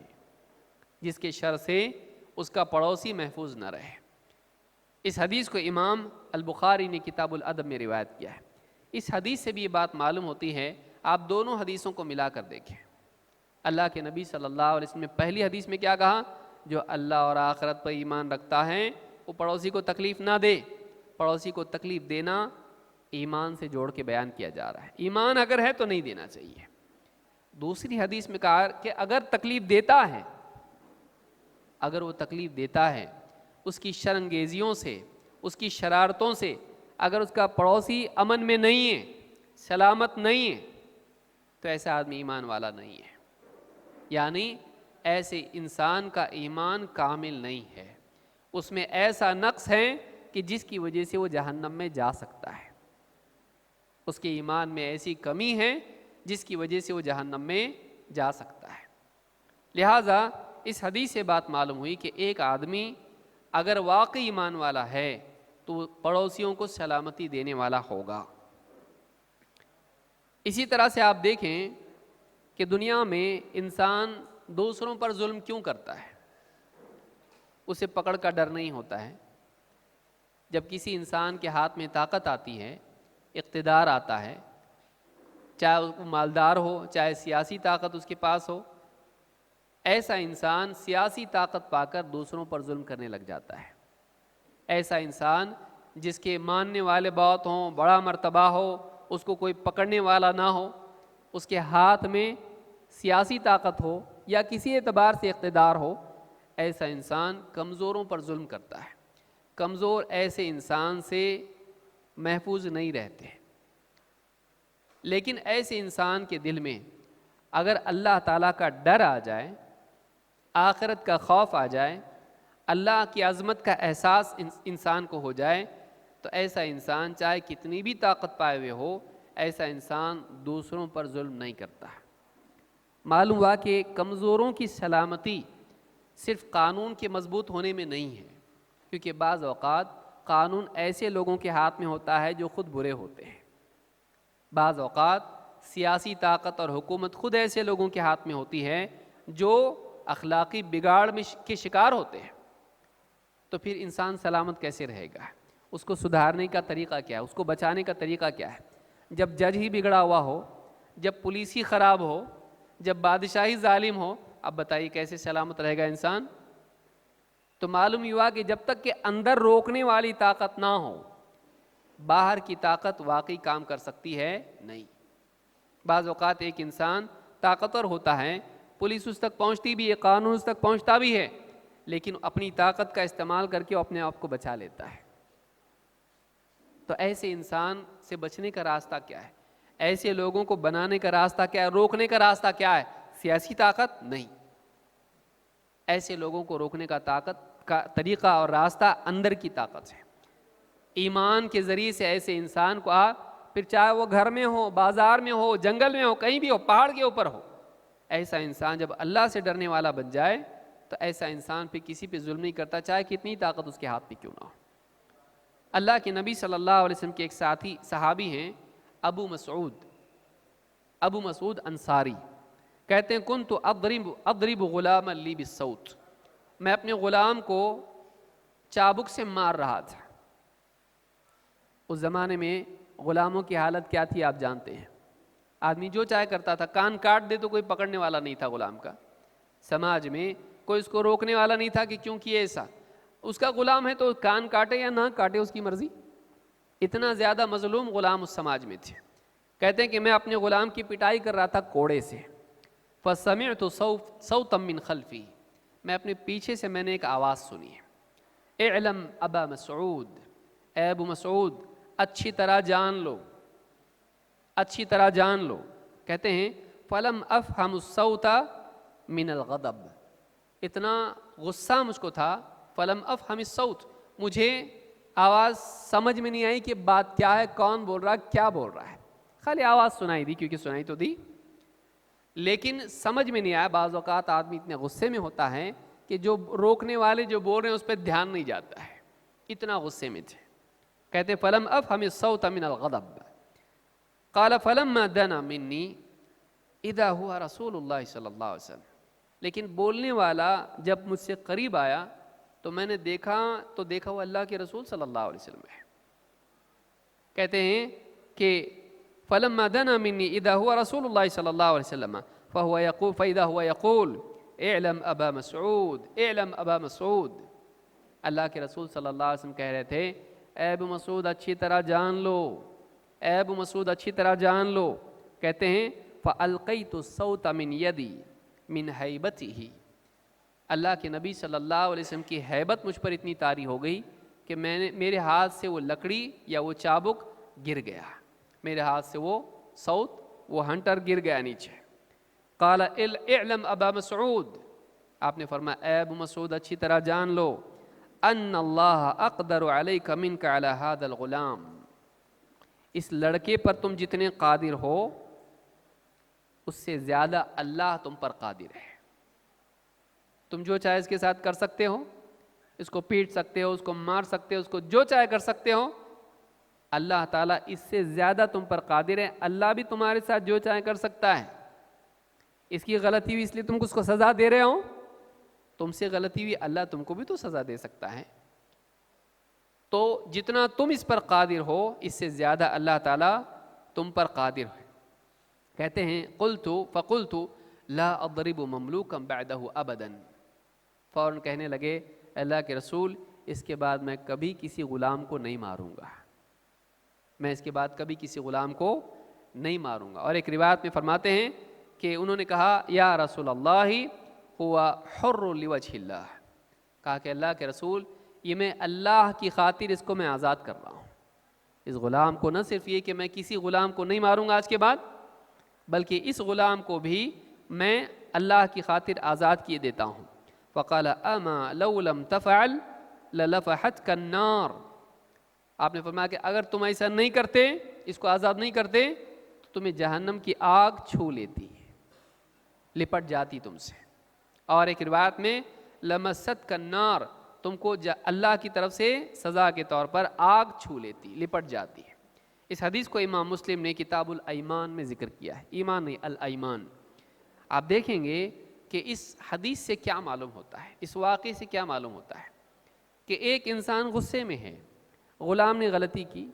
جس کے شر سے اس کا پڑوسی محفوظ نہ رہے. اس حدیث کو امام البخاری نے کتاب الادب میں روایت کیا ہے. اس حدیث سے بھی یہ بات معلوم ہوتی ہے، آپ دونوں حدیثوں کو ملا کر دیکھیں. اللہ کے نبی صلی اللہ علیہ وسلم نے پہلی حدیث میں کیا کہا؟ جو اللہ اور آخرت پر ایمان رکھتا ہے وہ پڑوسی کو تکلیف نہ دے. پڑوسی کو تکلیف دینا ایمان سے جوڑ کے بیان کیا جا رہا ہے، ایمان اگر ہے تو نہیں دینا چاہیے. دوسری حدیث میں کہا کہ اگر تکلیف دیتا ہے، اگر وہ تکلیف دیتا ہے اس کی شرانگیزیوں سے، اس کی شرارتوں سے، اگر اس کا پڑوسی امن میں نہیں ہے، سلامت نہیں ہے، تو ایسا آدمی ایمان والا نہیں ہے. یعنی ایسے انسان کا ایمان کامل نہیں ہے، اس میں ایسا نقص ہے کہ جس کی وجہ سے وہ جہنم میں جا سکتا ہے. اس کے ایمان میں ایسی کمی ہے جس کی وجہ سے وہ جہنم میں جا سکتا ہے. لہٰذا اس حدیث سے بات معلوم ہوئی کہ ایک آدمی اگر واقعی ایمان والا ہے تو وہ پڑوسیوں کو سلامتی دینے والا ہوگا. اسی طرح سے آپ دیکھیں کہ دنیا میں انسان دوسروں پر ظلم کیوں کرتا ہے؟ اسے پکڑ کا ڈر نہیں ہوتا ہے. جب کسی انسان کے ہاتھ میں طاقت آتی ہے، اقتدار آتا ہے، چاہے وہ مالدار ہو، چاہے سیاسی طاقت اس کے پاس ہو، ایسا انسان سیاسی طاقت پا کر دوسروں پر ظلم کرنے لگ جاتا ہے. ایسا انسان جس کے ماننے والے بہت ہوں، بڑا مرتبہ ہو، اس کو کوئی پکڑنے والا نہ ہو، اس کے ہاتھ میں سیاسی طاقت ہو یا کسی اعتبار سے اقتدار ہو، ایسا انسان کمزوروں پر ظلم کرتا ہے. کمزور ایسے انسان سے محفوظ نہیں رہتے. لیکن ایسے انسان کے دل میں اگر اللہ تعالیٰ کا ڈر آ جائے، آخرت کا خوف آ جائے، اللہ کی عظمت کا احساس انسان کو ہو جائے، تو ایسا انسان چاہے کتنی بھی طاقت پائے ہوئے ہو، ایسا انسان دوسروں پر ظلم نہیں کرتا. معلوم ہوا کہ کمزوروں کی سلامتی صرف قانون کے مضبوط ہونے میں نہیں ہے، کیونکہ بعض اوقات قانون ایسے لوگوں کے ہاتھ میں ہوتا ہے جو خود برے ہوتے ہیں. بعض اوقات سیاسی طاقت اور حکومت خود ایسے لوگوں کے ہاتھ میں ہوتی ہے جو اخلاقی بگاڑ کے شکار ہوتے ہیں. تو پھر انسان سلامت کیسے رہے گا؟ اس کو سدھارنے کا طریقہ کیا ہے؟ اس کو بچانے کا طریقہ کیا ہے؟ جب جج ہی بگڑا ہوا ہو، جب پولیس ہی خراب ہو، جب بادشاہی ظالم ہو، اب بتائیے کیسے سلامت رہے گا انسان؟ تو معلوم ہوا کہ جب تک کہ اندر روکنے والی طاقت نہ ہو باہر کی طاقت واقعی کام کر سکتی ہے نہیں۔ بعض اوقات ایک انسان طاقتور ہوتا ہے، پولیس اس تک پہنچتی بھی ہے، قانون اس تک پہنچتا بھی ہے، لیکن اپنی طاقت کا استعمال کر کے وہ اپنے آپ کو بچا لیتا ہے۔ تو ایسے انسان سے بچنے کا راستہ کیا ہے؟ ایسے لوگوں کو بنانے کا راستہ کیا ہے؟ روکنے کا راستہ کیا ہے؟ سیاسی طاقت نہیں، ایسے لوگوں کو روکنے کا طاقت کا طریقہ اور راستہ اندر کی طاقت ہے۔ ایمان کے ذریعے سے ایسے انسان کو پھر چاہے وہ گھر میں ہو، بازار میں ہو، جنگل میں ہو، کہیں بھی ہو، پہاڑ کے اوپر ہو، ایسا انسان جب اللہ سے ڈرنے والا بن جائے تو ایسا انسان پھر کسی پہ ظلم نہیں کرتا، چاہے کتنی طاقت اس کے ہاتھ میں کیوں نہ ہو۔ اللہ کے نبی صلی اللہ علیہ وسلم کے ایک ساتھی صحابی ہیں ابو مسعود انصاری، کہتے ہیں کنت اضرب غلاما لی بالصوت، میں اپنے غلام کو چابک سے مار رہا تھا۔ اس زمانے میں غلاموں کی حالت کیا تھی آپ جانتے ہیں، آدمی جو چاہے کرتا تھا، کان کاٹ دے تو کوئی پکڑنے والا نہیں تھا غلام کا، سماج میں کوئی اس کو روکنے والا نہیں تھا کہ کیوں کیے ایسا، اس کا غلام ہے تو کان کاٹے یا نہ کاٹے اس کی مرضی۔ اتنا زیادہ مظلوم غلام اس سماج میں تھے۔ کہتے ہیں کہ میں اپنے غلام کی پٹائی کر رہا تھا کوڑے سے، فسمعت صوتا من خلفی، میں اپنے پیچھے سے میں نے ایک آواز سنی ہے، اعلم ابا مسعود، اے ابو مسعود اچھی طرح جان لو، اچھی طرح جان لو۔ کہتے ہیں فلم افہم الصوت من الغضب، اتنا غصہ مجھ کو تھا، فلم افہم الصوت، مجھے آواز سمجھ میں نہیں آئی کہ بات کیا ہے، کون بول رہا ہے، کیا بول رہا ہے، خالی آواز سنائی دی، کیونکہ سنائی تو دی لیکن سمجھ میں نہیں آیا۔ بعض اوقات آدمی اتنے غصے میں ہوتا ہے کہ جو روکنے والے جو بول رہے ہیں اس پہ دھیان نہیں جاتا ہے، اتنا غصے میں تھے۔ کہتے ہیں فلم افہم الصوت من الغضب قال فلما دنا منی اذا ہوا رسول اللہ صلی اللہ علیہ وسلم، لیکن بولنے والا جب مجھ سے قریب آیا تو میں نے دیکھا وہ اللہ کے رسول صلی اللہ علیہ وسلم ہے۔ کہتے ہیں کہ فلما دنا منی اذا ہوا رسول اللہ صلی اللہ علیہ وسلم فاذا هو يقول اعلم ابا مسعود اعلم ابا مسعود، اللہ کے رسول صلی اللہ علیہ وسلم کہہ رہے تھے اے ابو مسعود اچھی طرح جان لو، اے ابو مسعود اچھی طرح جان لو۔ کہتے ہیں فالقیت الصوت من یدی من ہیبتہ، اللہ کے نبی صلی اللہ علیہ وسلم کی ہیبت مجھ پر اتنی طاری ہو گئی کہ میرے ہاتھ سے وہ لکڑی یا وہ چابک گر گیا، میرے ہاتھ سے وہ صوت، وہ ہنٹر گر گیا نیچے۔ قال اعلم ابا مسعود، آپ نے فرمایا اے ابو مسعود اچھی طرح جان لو ان اللہ اقدر علیک منک علی ھذا الغلام، اس لڑکے پر تم جتنے قادر ہو اس سے زیادہ اللہ تم پر قادر ہے۔ تم جو چاہے اس کے ساتھ کر سکتے ہو، اس کو پیٹ سکتے ہو، اس کو مار سکتے ہو، اس کو جو چاہے کر سکتے ہو، اللہ تعالیٰ اس سے زیادہ تم پر قادر ہے۔ اللہ بھی تمہارے ساتھ جو چاہے کر سکتا ہے، اس کی غلطی ہوئی اس لیے تم کو اس کو سزا دے رہے ہو، تم سے غلطی ہوئی اللہ تم کو بھی تو سزا دے سکتا ہے۔ تو جتنا تم اس پر قادر ہو اس سے زیادہ اللہ تعالیٰ تم پر قادر ہے۔ کہتے ہیں فقلت لا اضرب مملوکا بعدہ ابدا، فوراً کہنے لگے اللہ کے رسول اس کے بعد میں کبھی کسی غلام کو نہیں ماروں گا، میں اس کے بعد کبھی کسی غلام کو نہیں ماروں گا۔ اور ایک روایت میں فرماتے ہیں کہ انہوں نے کہا یا رسول اللہ ہوا حر لوجہ اللہ، کہا کہ اللہ کے رسول یہ میں اللہ کی خاطر اس کو میں آزاد کر رہا ہوں، اس غلام کو نہ صرف یہ کہ میں کسی غلام کو نہیں ماروں گا آج کے بعد، بلکہ اس غلام کو بھی میں اللہ کی خاطر آزاد کیے دیتا ہوں۔ فقال اما لو لم تفعل للفحتک النار، آپ نے فرمایا کہ اگر تم ایسا نہیں کرتے، اس کو آزاد نہیں کرتے، تو تمہیں جہنم کی آگ چھو لیتی، لپٹ جاتی تم سے۔ اور ایک روایت میں لمستک النار، تم کو اللہ کی طرف سے سزا کے طور پر آگ چھو لیتی، لپٹ جاتی ہے۔ اس حدیث کو امام مسلم نے کتاب الایمان میں ذکر کیا ہے، ایمان نہیں الایمان۔ آپ دیکھیں گے کہ اس حدیث سے کیا معلوم ہوتا ہے، اس واقعے سے کیا معلوم ہوتا ہے کہ ایک انسان غصے میں ہے، غلام نے غلطی کی،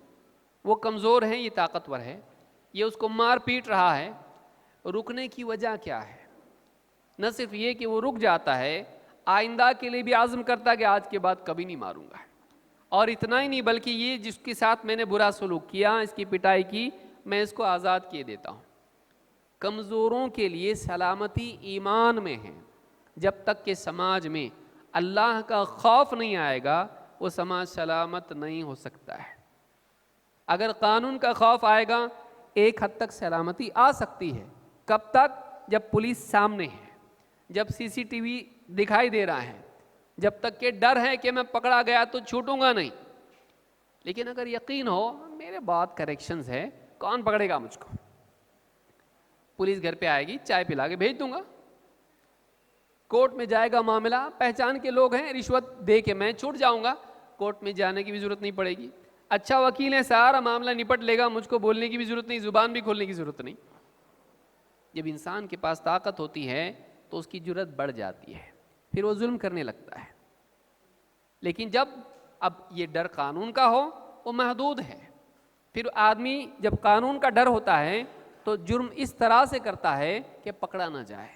وہ کمزور ہے، یہ طاقتور ہے، یہ اس کو مار پیٹ رہا ہے، رکنے کی وجہ کیا ہے؟ نہ صرف یہ کہ وہ رک جاتا ہے، آئندہ کے لیے بھی عزم کرتا ہے کہ آج کے بعد کبھی نہیں ماروں گا، اور اتنا ہی نہیں بلکہ یہ جس کے ساتھ میں نے برا سلوک کیا، اس کی پٹائی کی، میں اس کو آزاد کیے دیتا ہوں۔ کمزوروں کے لیے سلامتی ایمان میں ہے۔ جب تک کہ سماج میں اللہ کا خوف نہیں آئے گا وہ سماج سلامت نہیں ہو سکتا ہے۔ اگر قانون کا خوف آئے گا ایک حد تک سلامتی آ سکتی ہے۔ کب تک؟ جب پولیس سامنے ہے، جب سی سی ٹی وی دکھائی دے رہا ہے، جب تک کہ ڈر ہے کہ میں پکڑا گیا تو چھوٹوں گا نہیں۔ لیکن اگر یقین ہو میرے بہت کریکشنز ہے، کون پکڑے گا مجھ کو، پولیس گھر پہ آئے گی، چائے پلا کے بھیج دوں گا، کورٹ میں جائے گا معاملہ، پہچان کے لوگ ہیں، رشوت دے کے میں چھوٹ جاؤں گا، کورٹ میں جانے کی بھی ضرورت نہیں پڑے گی، اچھا وکیل ہے، سارا معاملہ نپٹ لے گا، مجھ کو بولنے کی بھی ضرورت نہیں، زبان بھی کھولنے کی ضرورت نہیں۔ جب انسان کے پاس طاقت ہوتی ہے تو اس کی جرت بڑھ جاتی ہے، پھر وہ ظلم کرنے لگتا ہے۔ لیکن جب اب یہ ڈر قانون کا ہو وہ محدود ہے، پھر آدمی جب قانون کا ڈر ہوتا ہے تو جرم اس طرح سے کرتا ہے کہ پکڑا نہ جائے،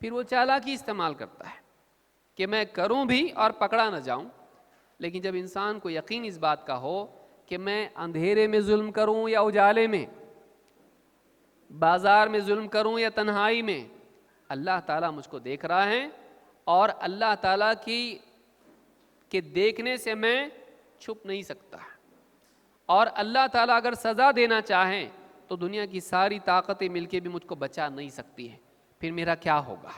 پھر وہ چالاکی استعمال کرتا ہے کہ میں کروں بھی اور پکڑا نہ جاؤں۔ لیکن جب انسان کو یقین اس بات کا ہو کہ میں اندھیرے میں ظلم کروں یا اجالے میں، بازار میں ظلم کروں یا تنہائی میں، اللہ تعالیٰ مجھ کو دیکھ رہا ہے، اور اللہ تعالیٰ کے دیکھنے سے میں چھپ نہیں سکتا، اور اللہ تعالیٰ اگر سزا دینا چاہیں تو دنیا کی ساری طاقتیں مل کے بھی مجھ کو بچا نہیں سکتی ہیں، پھر میرا کیا ہوگا؟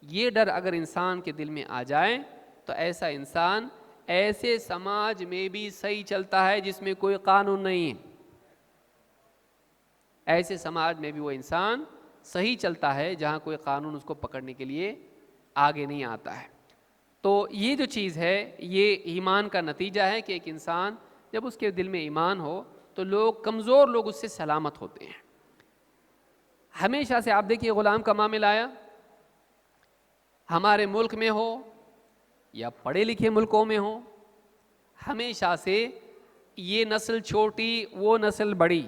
یہ ڈر اگر انسان کے دل میں آ جائے تو ایسا انسان ایسے سماج میں بھی صحیح چلتا ہے جس میں کوئی قانون نہیں ہے، ایسے سماج میں بھی وہ انسان صحیح چلتا ہے جہاں کوئی قانون اس کو پکڑنے کے لیے آگے نہیں آتا ہے۔ تو یہ جو چیز ہے یہ ایمان کا نتیجہ ہے کہ ایک انسان جب اس کے دل میں ایمان ہو تو لوگ، کمزور لوگ اس سے سلامت ہوتے ہیں۔ ہمیشہ سے آپ دیکھیے غلام کا معاملہ آیا، ہمارے ملک میں ہو یا پڑھے لکھے ملکوں میں ہو، ہمیشہ سے یہ نسل چھوٹی وہ نسل بڑی،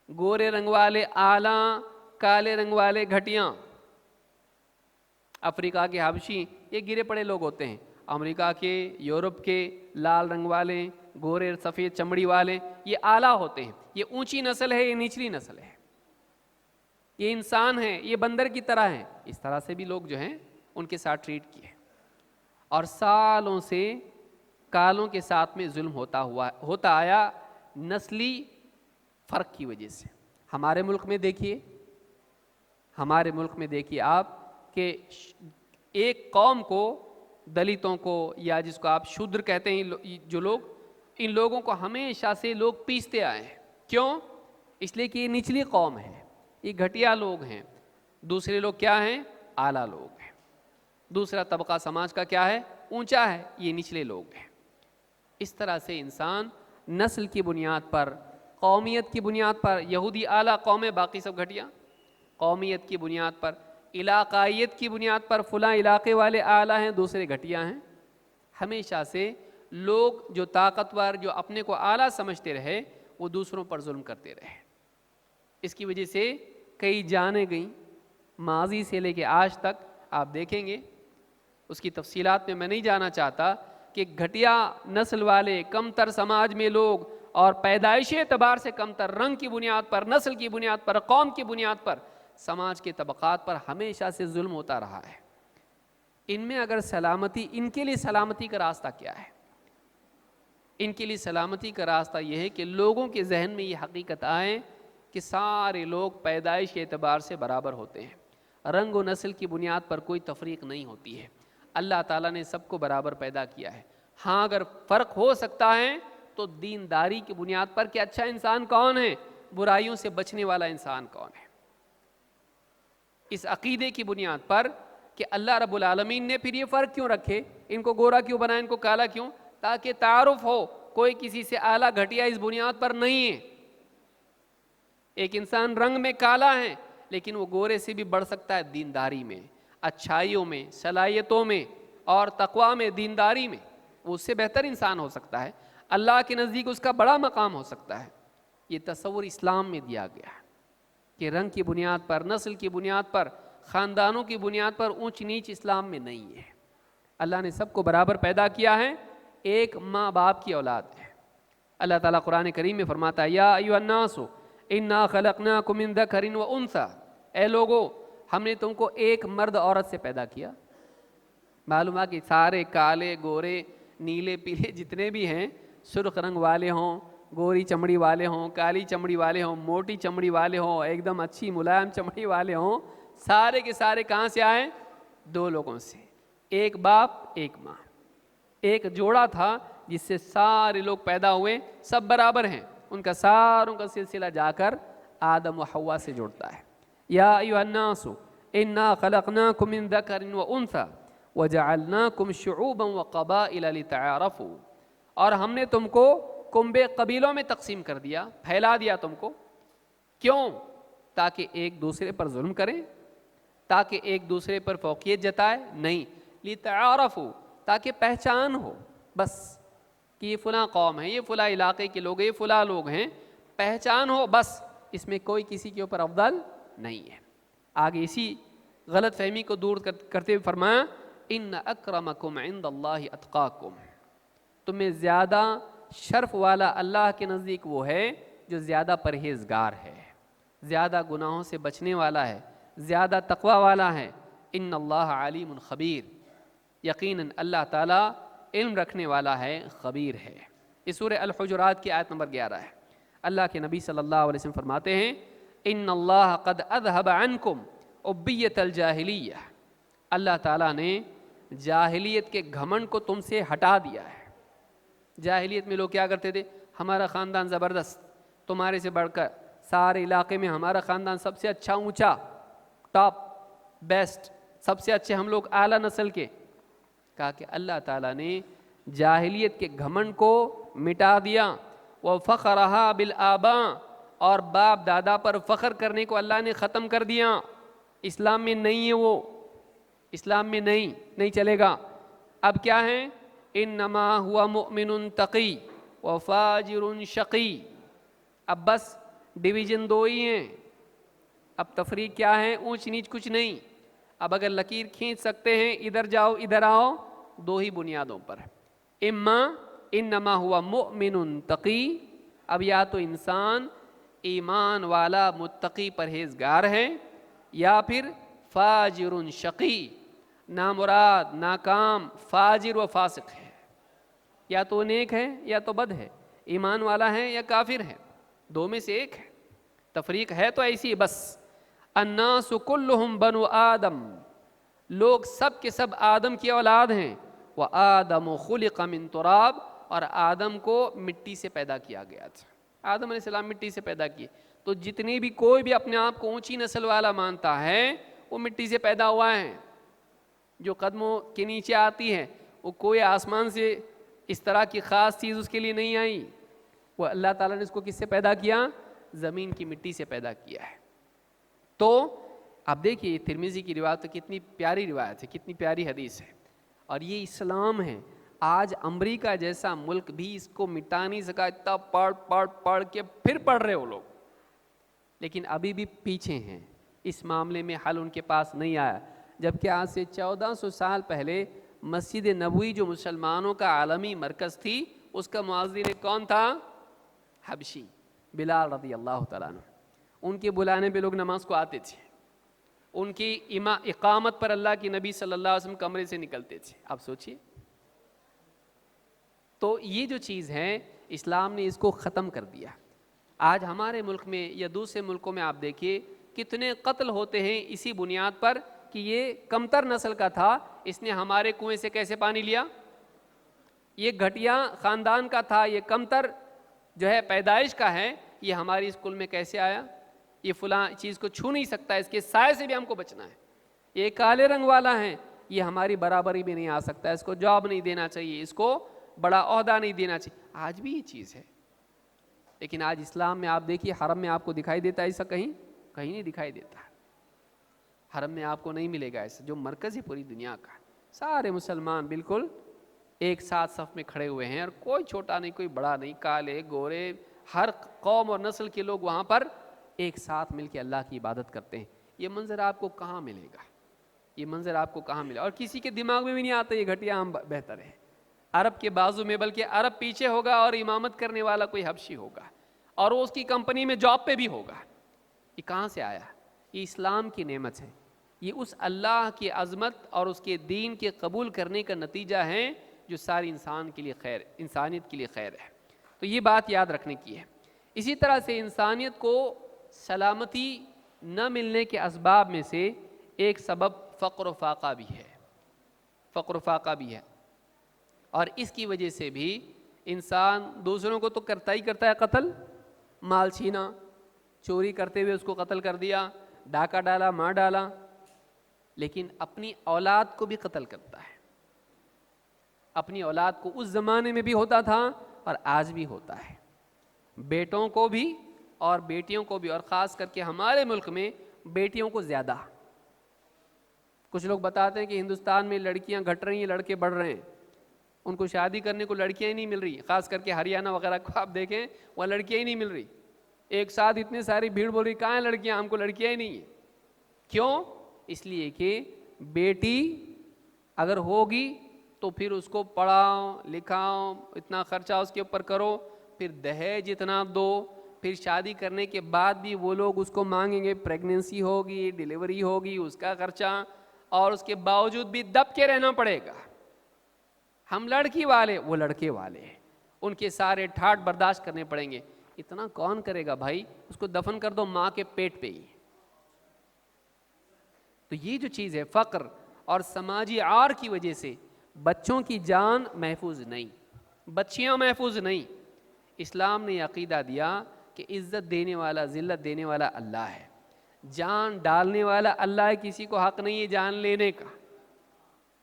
گورے رنگ والے اعلیٰ، کالے رنگ والے گھٹیاں، افریقہ کے حبشی یہ گرے پڑے لوگ ہوتے ہیں، امریکہ کے، یورپ کے لال رنگ والے، گورے سفید چمڑی والے، یہ اعلیٰ ہوتے ہیں، یہ اونچی نسل ہے، یہ نچلی نسل ہے، یہ انسان ہے، یہ بندر کی طرح ہیں، اس طرح سے بھی لوگ جو ہیں ان کے ساتھ ٹریٹ کیے، اور سالوں سے کالوں کے ساتھ میں ظلم ہوتا آیا نسلی فرق کی وجہ سے۔ ہمارے ملک میں دیکھیے آپ کہ ایک قوم کو، دلتوں کو، یا جس کو آپ شودر کہتے ہیں جو لوگ، ان لوگوں کو ہمیشہ سے لوگ پیستے آئے ہیں۔ کیوں؟ اس لیے کہ یہ نچلی قوم ہے، یہ گھٹیا لوگ ہیں، دوسرے لوگ کیا ہیں؟ اعلیٰ لوگ ہیں، دوسرا طبقہ سماج کا کیا ہے؟ اونچا ہے، یہ نچلے لوگ ہیں۔ اس طرح سے انسان نسل کی بنیاد پر، قومیت کی بنیاد پر، یہودی اعلیٰ قوم ہے، باقی سب گھٹیا، قومیت کی بنیاد پر، علاقائیت کی بنیاد پر فلاں علاقے والے اعلیٰ ہیں، دوسرے گھٹیا ہیں۔ ہمیشہ سے لوگ جو طاقتور، جو اپنے کو اعلیٰ سمجھتے رہے، وہ دوسروں پر ظلم کرتے رہے۔ اس کی وجہ سے کئی جانیں گئیں، ماضی سے لے کے آج تک آپ دیکھیں گے، اس کی تفصیلات میں میں نہیں جانا چاہتا کہ گھٹیا نسل والے، کم تر سماج میں لوگ، اور پیدائشی اعتبار سے کم تر، رنگ کی بنیاد پر، نسل کی بنیاد پر، قوم کی بنیاد پر، سماج کے طبقات پر ہمیشہ سے ظلم ہوتا رہا ہے۔ ان میں اگر سلامتی، ان کے لیے سلامتی کا راستہ کیا ہے؟ ان کے لیے سلامتی کا راستہ یہ ہے کہ لوگوں کے ذہن میں یہ حقیقت آئے کہ سارے لوگ پیدائش کے اعتبار سے برابر ہوتے ہیں، رنگ و نسل کی بنیاد پر کوئی تفریق نہیں ہوتی ہے، اللہ تعالیٰ نے سب کو برابر پیدا کیا ہے۔ ہاں اگر فرق ہو سکتا ہے تو دینداری کی بنیاد پر کہ اچھا انسان کون ہے، برائیوں سے بچنے والا انسان کون ہے، اس عقیدے کی بنیاد پر کہ اللہ رب العالمین نے پھر یہ فرق کیوں رکھے، ان کو گورا کیوں بنایا، ان کو کالا کیوں، تاکہ تعارف ہو، کوئی کسی سے اعلیٰ گھٹیا اس بنیاد پر نہیں ہے۔ ایک انسان رنگ میں کالا ہے لیکن وہ گورے سے بھی بڑھ سکتا ہے دینداری میں، اچھائیوں میں، صلاحیتوں میں، اور تقویٰ میں، دینداری میں، وہ اس سے بہتر انسان ہو سکتا ہے، اللہ کے نزدیک اس کا بڑا مقام ہو سکتا ہے۔ یہ تصور اسلام میں دیا گیا ہے کہ رنگ کی بنیاد پر، نسل کی بنیاد پر، خاندانوں کی بنیاد پر اونچ نیچ اسلام میں نہیں ہے. اللہ نے سب کو برابر پیدا کیا ہے, ایک ماں باپ کی اولاد ہے. اللہ تعالیٰ قرآن کریم میں فرماتا ہے یا ایھا الناس انا خلقناکم من ذکر و انثی, اے لوگو ہم نے تم کو ایک مرد عورت سے پیدا کیا. معلوم ہے کہ سارے کالے گورے نیلے پیلے جتنے بھی ہیں, سرخ رنگ والے ہوں, گوری چمڑی والے ہوں, کالی چمڑی والے ہوں, موٹی چمڑی والے ہوں, ایک دم اچھی ملائم چمڑی والے ہوں, سارے کے سارے کہاں سے آئے؟ دو لوگوں سے, ایک باپ ایک ماں. ایک جوڑا تھا جس سے سارے لوگ پیدا ہوئے, سب برابر ہیں, ان کا ساروں کا سلسلہ جا کر آدم و حوا سے جڑتا ہے. یا ایھا الناس انا خلقناکم من ذکر و انثی وجعلناکم شعوبا وقبائل لتعارفوا, اور ہم نے تم کو کنبے قبیلوں میں تقسیم کر دیا, پھیلا دیا تم کو. کیوں؟ تاکہ ایک دوسرے پر ظلم کریں, تاکہ ایک دوسرے پر فوقیت جتائے؟ نہیں, لتعارفوا, تاکہ پہچان ہو بس کہ یہ فلاں قوم ہے, یہ فلاں علاقے کے لوگ ہیں, یہ فلاں لوگ ہیں, پہچان ہو بس, اس میں کوئی کسی کے اوپر افضل نہیں ہے. آگے اسی غلط فہمی کو دور کرتے ہوئے فرمایا ان اکرمکم عند اللہ اتقاکم, تمہیں زیادہ شرف والا اللہ کے نزدیک وہ ہے جو زیادہ پرہیزگار ہے, زیادہ گناہوں سے بچنے والا ہے, زیادہ تقوی والا ہے. ان اللہ علیم خبیر, یقیناً اللہ تعالیٰ علم رکھنے والا ہے, خبیر ہے. اس سورہ الحجرات کی آیت نمبر 11 ہے. اللہ کے نبی صلی اللہ علیہ وسلم فرماتے ہیں ان اللہ قد اذهب عنکم عبیۃ الجاہلیہ, اللہ تعالیٰ نے جاہلیت کے گھمنڈ کو تم سے ہٹا دیا ہے. جاہلیت میں لوگ کیا کرتے تھے؟ ہمارا خاندان زبردست, تمہارے سے بڑھ کر سارے علاقے میں ہمارا خاندان سب سے اچھا, اونچا, ٹاپ, بیسٹ, سب سے اچھے ہم لوگ اعلیٰ نسل کے. کہا کہ اللہ تعالیٰ نے جاہلیت کے گھمنڈ کو مٹا دیا. وَفَخَرَهَا بِالْآبَاءِ, اور باپ دادا پر فخر کرنے کو اللہ نے ختم کر دیا. اسلام میں نہیں ہے وہ, اسلام میں نہیں چلے گا. اب کیا ہے؟ انما ہوا مؤمن تقی وفاجر شقی. اب بس ڈویژن دو ہی ہیں, اب تفریق کیا ہے؟ اونچ نیچ کچھ نہیں. اب اگر لکیر کھینچ سکتے ہیں ادھر جاؤ ادھر آؤ, دو ہی بنیادوں پر, انما ہوا مؤمن تقی, اب یا تو انسان ایمان والا متقی پرہیزگار ہے, یا پھر فاجر شقی, نامراد ناکام فاجر و فاسق ہے. یا تو نیک ہے یا تو بد ہے, ایمان والا ہے یا کافر ہے, دو میں سے ایک ہے. تفریق ہے تو ایسی بس. الناس کلہم بنو آدم, لوگ سب کے سب آدم کی اولاد ہیں. وآدم خلق من تراب, اور آدم کو مٹی سے پیدا کیا گیا تھا. آدم علیہ السلام مٹی سے پیدا کیے, تو جتنی بھی کوئی بھی اپنے آپ کو اونچی نسل والا مانتا ہے وہ مٹی سے پیدا ہوا ہے. جو قدموں کے نیچے آتی ہے وہ کوئی آسمان سے اس طرح کی خاص چیز اس کے لیے نہیں آئی, وہ اللہ تعالیٰ نے اس کو کس سے پیدا کیا؟ زمین کی مٹی سے پیدا کیا ہے. تو اب دیکھیے ترمذی کی روایت تو کتنی پیاری روایت ہے, کتنی پیاری حدیث ہے, اور یہ اسلام ہے. آج امریکہ جیسا ملک بھی اس کو مٹا نہیں سکا, اتنا پڑھ کے پھر پڑھ رہے وہ لوگ, لیکن ابھی بھی پیچھے ہیں, اس معاملے میں حل ان کے پاس نہیں آیا. جبکہ آج سے 1400 سال پہلے مسجد نبوی جو مسلمانوں کا عالمی مرکز تھی, اس کا مؤذن کون تھا؟ حبشی بلال رضی اللہ تعالیٰ عنہ. ان کے بلانے پہ لوگ نماز کو آتے تھے, ان کی اقامت پر اللہ کی نبی صلی اللہ علیہ وسلم کمرے سے نکلتے تھے. آپ سوچئے, تو یہ جو چیز ہے اسلام نے اس کو ختم کر دیا. آج ہمارے ملک میں یا دوسرے ملکوں میں آپ دیکھیے کتنے قتل ہوتے ہیں اسی بنیاد پر کہ یہ کمتر نسل کا تھا, اس نے ہمارے کنویں سے کیسے پانی لیا, یہ گھٹیا خاندان کا تھا, یہ کمتر جو ہے پیدائش کا ہے, یہ ہماری اسکول میں کیسے آیا, یہ فلاں چیز کو چھو نہیں سکتا, اس کے سائے سے بھی ہم کو بچنا ہے. یہ کالے رنگ والا ہے, یہ ہماری برابری بھی نہیں آ سکتا, اس کو جاب نہیں دینا چاہیے, اس کو بڑا عہدہ نہیں دینا چاہیے. آج بھی یہ چیز ہے, لیکن آج اسلام میں آپ دیکھیے حرم میں آپ کو دکھائی دیتا ہے ایسا؟ کہیں نہیں دکھائی دیتا. حرم میں آپ کو نہیں ملے گا ایسا, جو مرکز ہے پوری دنیا کا. سارے مسلمان بالکل ایک ساتھ صف میں کھڑے ہوئے ہیں, اور کوئی چھوٹا نہیں کوئی بڑا نہیں, کالے گورے ہر قوم اور نسل کے لوگ وہاں پر ایک ساتھ مل کے اللہ کی عبادت کرتے ہیں. یہ منظر آپ کو کہاں ملے گا؟ یہ منظر آپ کو کہاں ملے؟ اور کسی کے دماغ میں بھی نہیں آتا یہ گھٹیا عام بہتر ہے عرب کے بازو میں، بلکہ عرب پیچھے ہوگا اور امامت کرنے والا کوئی حبشی ہوگا اور وہ اس کی کمپنی میں جاب پہ بھی ہوگا۔ یہ کہاں سے آیا؟ یہ اسلام کی نعمت ہے، یہ اس اللہ کی عظمت اور اس کے دین کے قبول کرنے کا نتیجہ ہے جو ساری انسان کے لیے خیر، انسانیت کے لیے خیر ہے۔ تو یہ بات یاد رکھنے کی ہے۔ اسی طرح سے انسانیت کو سلامتی نہ ملنے کے اسباب میں سے ایک سبب فقر و فاقہ بھی ہے، فقر و فاقہ بھی ہے، اور اس کی وجہ سے بھی انسان دوسروں کو تو کرتا ہی کرتا ہے قتل، مال چھینا، چوری کرتے ہوئے اس کو قتل کر دیا، ڈاکہ ڈالا، مار ڈالا، لیکن اپنی اولاد کو بھی قتل کرتا ہے۔ اپنی اولاد کو اس زمانے میں بھی ہوتا تھا اور آج بھی ہوتا ہے، بیٹوں کو بھی اور بیٹیوں کو بھی، اور خاص کر کے ہمارے ملک میں بیٹیوں کو زیادہ۔ کچھ لوگ بتاتے ہیں کہ ہندوستان میں لڑکیاں گھٹ رہی ہیں، لڑکے بڑھ رہے ہیں، ان کو شادی کرنے کو لڑکیاں ہی نہیں مل رہی، خاص کر کے ہریانہ وغیرہ کو آپ دیکھیں وہاں لڑکیاں ہی نہیں مل رہی۔ ایک ساتھ اتنی ساری بھیڑ بول رہی کہاں ہیں لڑکیاں، ہم کو لڑکیاں ہی نہیں ہیں۔ کیوں؟ اس لیے کہ بیٹی اگر ہوگی تو پھر اس کو پڑھاؤ لکھاؤ، اتنا خرچہ اس کے اوپر کرو، پھر دہیج اتنا دو، پھر شادی کرنے کے بعد بھی وہ لوگ اس کو مانگیں گے، پریگننسی ہوگی، ڈیلیوری ہوگی، اس کا خرچہ، اور اس کے باوجود بھی دب کے رہنا پڑے گا۔ ہم لڑکی والے، وہ لڑکے والے، ان کے سارے ٹھاٹ برداشت کرنے پڑیں گے۔ اتنا کون کرے گا بھائی؟ اس کو دفن کر دو ماں کے پیٹ پہ ہی۔ تو یہ جو چیز ہے فقر اور سماجی عار کی وجہ سے بچوں کی جان محفوظ نہیں، بچیاں محفوظ نہیں۔ اسلام نے عقیدہ دیا کہ عزت دینے والا، ذلت دینے والا اللہ ہے، جان ڈالنے والا اللہ ہے، کسی کو حق نہیں ہے جان لینے کا۔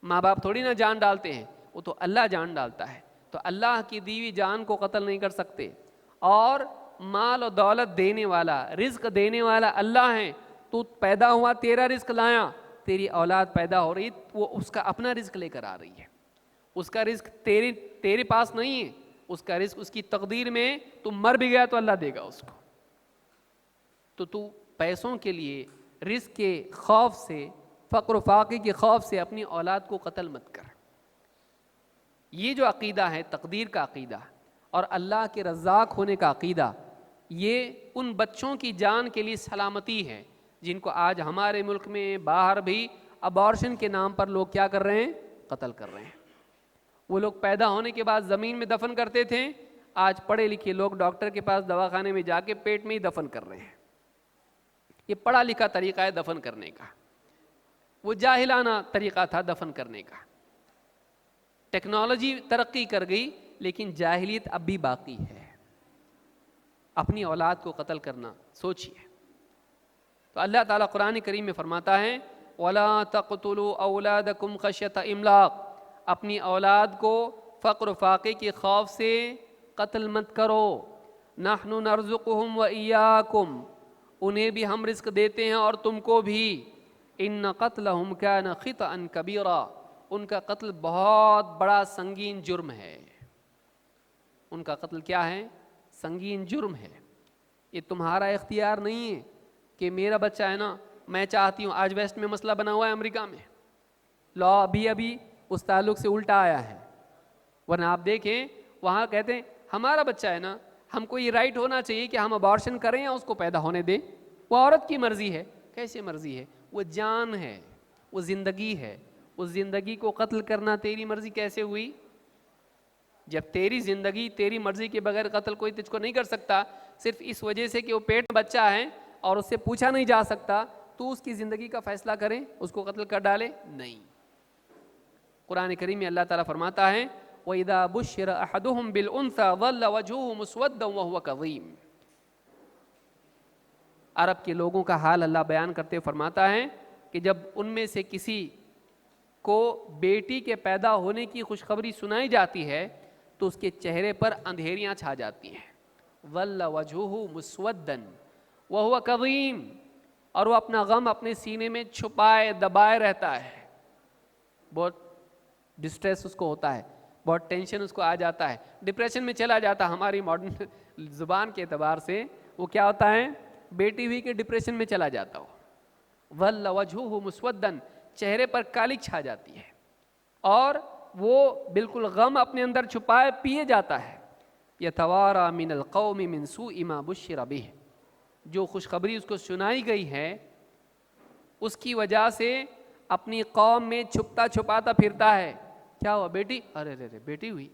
ماں باپ تھوڑی نہ جان ڈالتے ہیں، وہ تو اللہ جان ڈالتا ہے۔ تو اللہ کی دی ہوئی جان کو قتل نہیں کر سکتے۔ اور مال و دولت دینے والا، رزق دینے والا اللہ ہے۔ تو پیدا ہوا، تیرا رزق لایا، تیری اولاد پیدا ہو رہی، وہ اس کا اپنا رزق لے کر آ رہی ہے، اس کا رزق تیرے پاس نہیں ہے، اس کا رزق اس کی تقدیر میں، تو مر بھی گیا تو اللہ دے گا اس کو۔ تو پیسوں کے لیے، رزق کے خوف سے، فقر و فاقے کے خوف سے اپنی اولاد کو قتل مت کر۔ یہ جو عقیدہ ہے تقدیر کا عقیدہ اور اللہ کے رزاق ہونے کا عقیدہ، یہ ان بچوں کی جان کے لیے سلامتی ہے جن کو آج ہمارے ملک میں باہر بھی ابارشن کے نام پر لوگ کیا کر رہے ہیں؟ قتل کر رہے ہیں۔ وہ لوگ پیدا ہونے کے بعد زمین میں دفن کرتے تھے، آج پڑھے لکھے لوگ ڈاکٹر کے پاس دواخانے میں جا کے پیٹ میں ہی دفن کر رہے ہیں۔ یہ پڑھا لکھا طریقہ ہے دفن کرنے کا، وہ جاہلانہ طریقہ تھا دفن کرنے کا۔ ٹیکنالوجی ترقی کر گئی لیکن جاہلیت اب بھی باقی ہے۔ اپنی اولاد کو قتل کرنا، سوچئے۔ تو اللہ تعالیٰ قرآن کریم میں فرماتا ہے وَلَا تَقْتُلُوا أَوْلَادَكُمْ خَشْيَةَ إِمْلَاقٍ، اپنی اولاد کو فقر و فاقے کے خوف سے قتل مت کرو۔ نَحْنُ نَرْزُقُهُمْ وَإِيَّاكُمْ، انہیں بھی ہم رزق دیتے ہیں اور تم کو بھی۔ إِنَّ قَتْلَهُمْ كَانَ خِطْئًا كَبِيرًا، ان کا قتل بہت بڑا سنگین جرم ہے۔ ان کا قتل کیا ہے؟ سنگین جرم ہے۔ یہ تمہارا اختیار نہیں ہے کہ میرا بچہ ہے نا، میں چاہتی ہوں، آج ویسٹ میں مسئلہ بنا ہوا ہے امریکہ میں، لا ابھی اس تعلق سے الٹا آیا ہے، ورنہ آپ دیکھیں وہاں کہتے ہیں ہمارا بچہ ہے نا، ہم کو یہ رائٹ ہونا چاہیے کہ ہم ابارشن کریں یا اس کو پیدا ہونے دیں، وہ عورت کی مرضی ہے۔ کیسے مرضی ہے؟ وہ جان ہے، وہ زندگی ہے، اس زندگی کو قتل کرنا تیری مرضی کیسے ہوئی؟ جب تیری زندگی تیری مرضی کے بغیر قتل کوئی تجھ کو نہیں کر سکتا، صرف اس وجہ سے کہ وہ پیٹ میں بچہ ہے اور اس سے پوچھا نہیں جا سکتا، تو اس کی زندگی کا فیصلہ کریں، اس کو قتل کر ڈالے؟ نہیں۔ قرآن کریم میں اللہ تعالیٰ فرماتا ہے وَإِذَا بُشِّرَ أَحَدُهُمْ بِالْأُنثَىٰ ظَلَّ وَجْهُهُ مُسْوَدًّا وَهُوَ كَظِيمٌ۔ عرب کے لوگوں کا حال اللہ بیان کرتے فرماتا ہے کہ جب ان میں سے کسی کو بیٹی کے پیدا ہونے کی خوشخبری سنائی جاتی ہے تو اس کے چہرے پر اندھیریاں چھا جاتی ہیں۔ وَلَّ وَجْهُهُ مُسْوَدًّا وَهُوَ كَظِيمٌ، اور وہ اپنا غم اپنے سینے میں چھپائے دبائے رہتا ہے، بہت ڈسٹریس اس کو ہوتا ہے، بہت ٹینشن اس کو آ جاتا ہے، ڈپریشن میں چلا جاتا ہے۔ ہماری ماڈرن زبان کے اعتبار سے وہ کیا ہوتا ہے؟ بیٹی ہوئی کہ ڈپریشن میں چلا جاتا ہو۔ وَلَّ وَجْهُهُ مُسْوَدًّا، چہرے پر کالک چھا جاتی ہے اور وہ بالکل غم اپنے اندر چھپائے پیے جاتا ہے. یتوارا من القوم من سوء ما بشر بہ، جو خوشخبری اس کو سنائی گئی ہے اس کی وجہ سے اپنی قوم میں چھپتا چھپاتا پھرتا ہے. کیا ہوا بیٹی؟ ارے رے بیٹی ہوئی.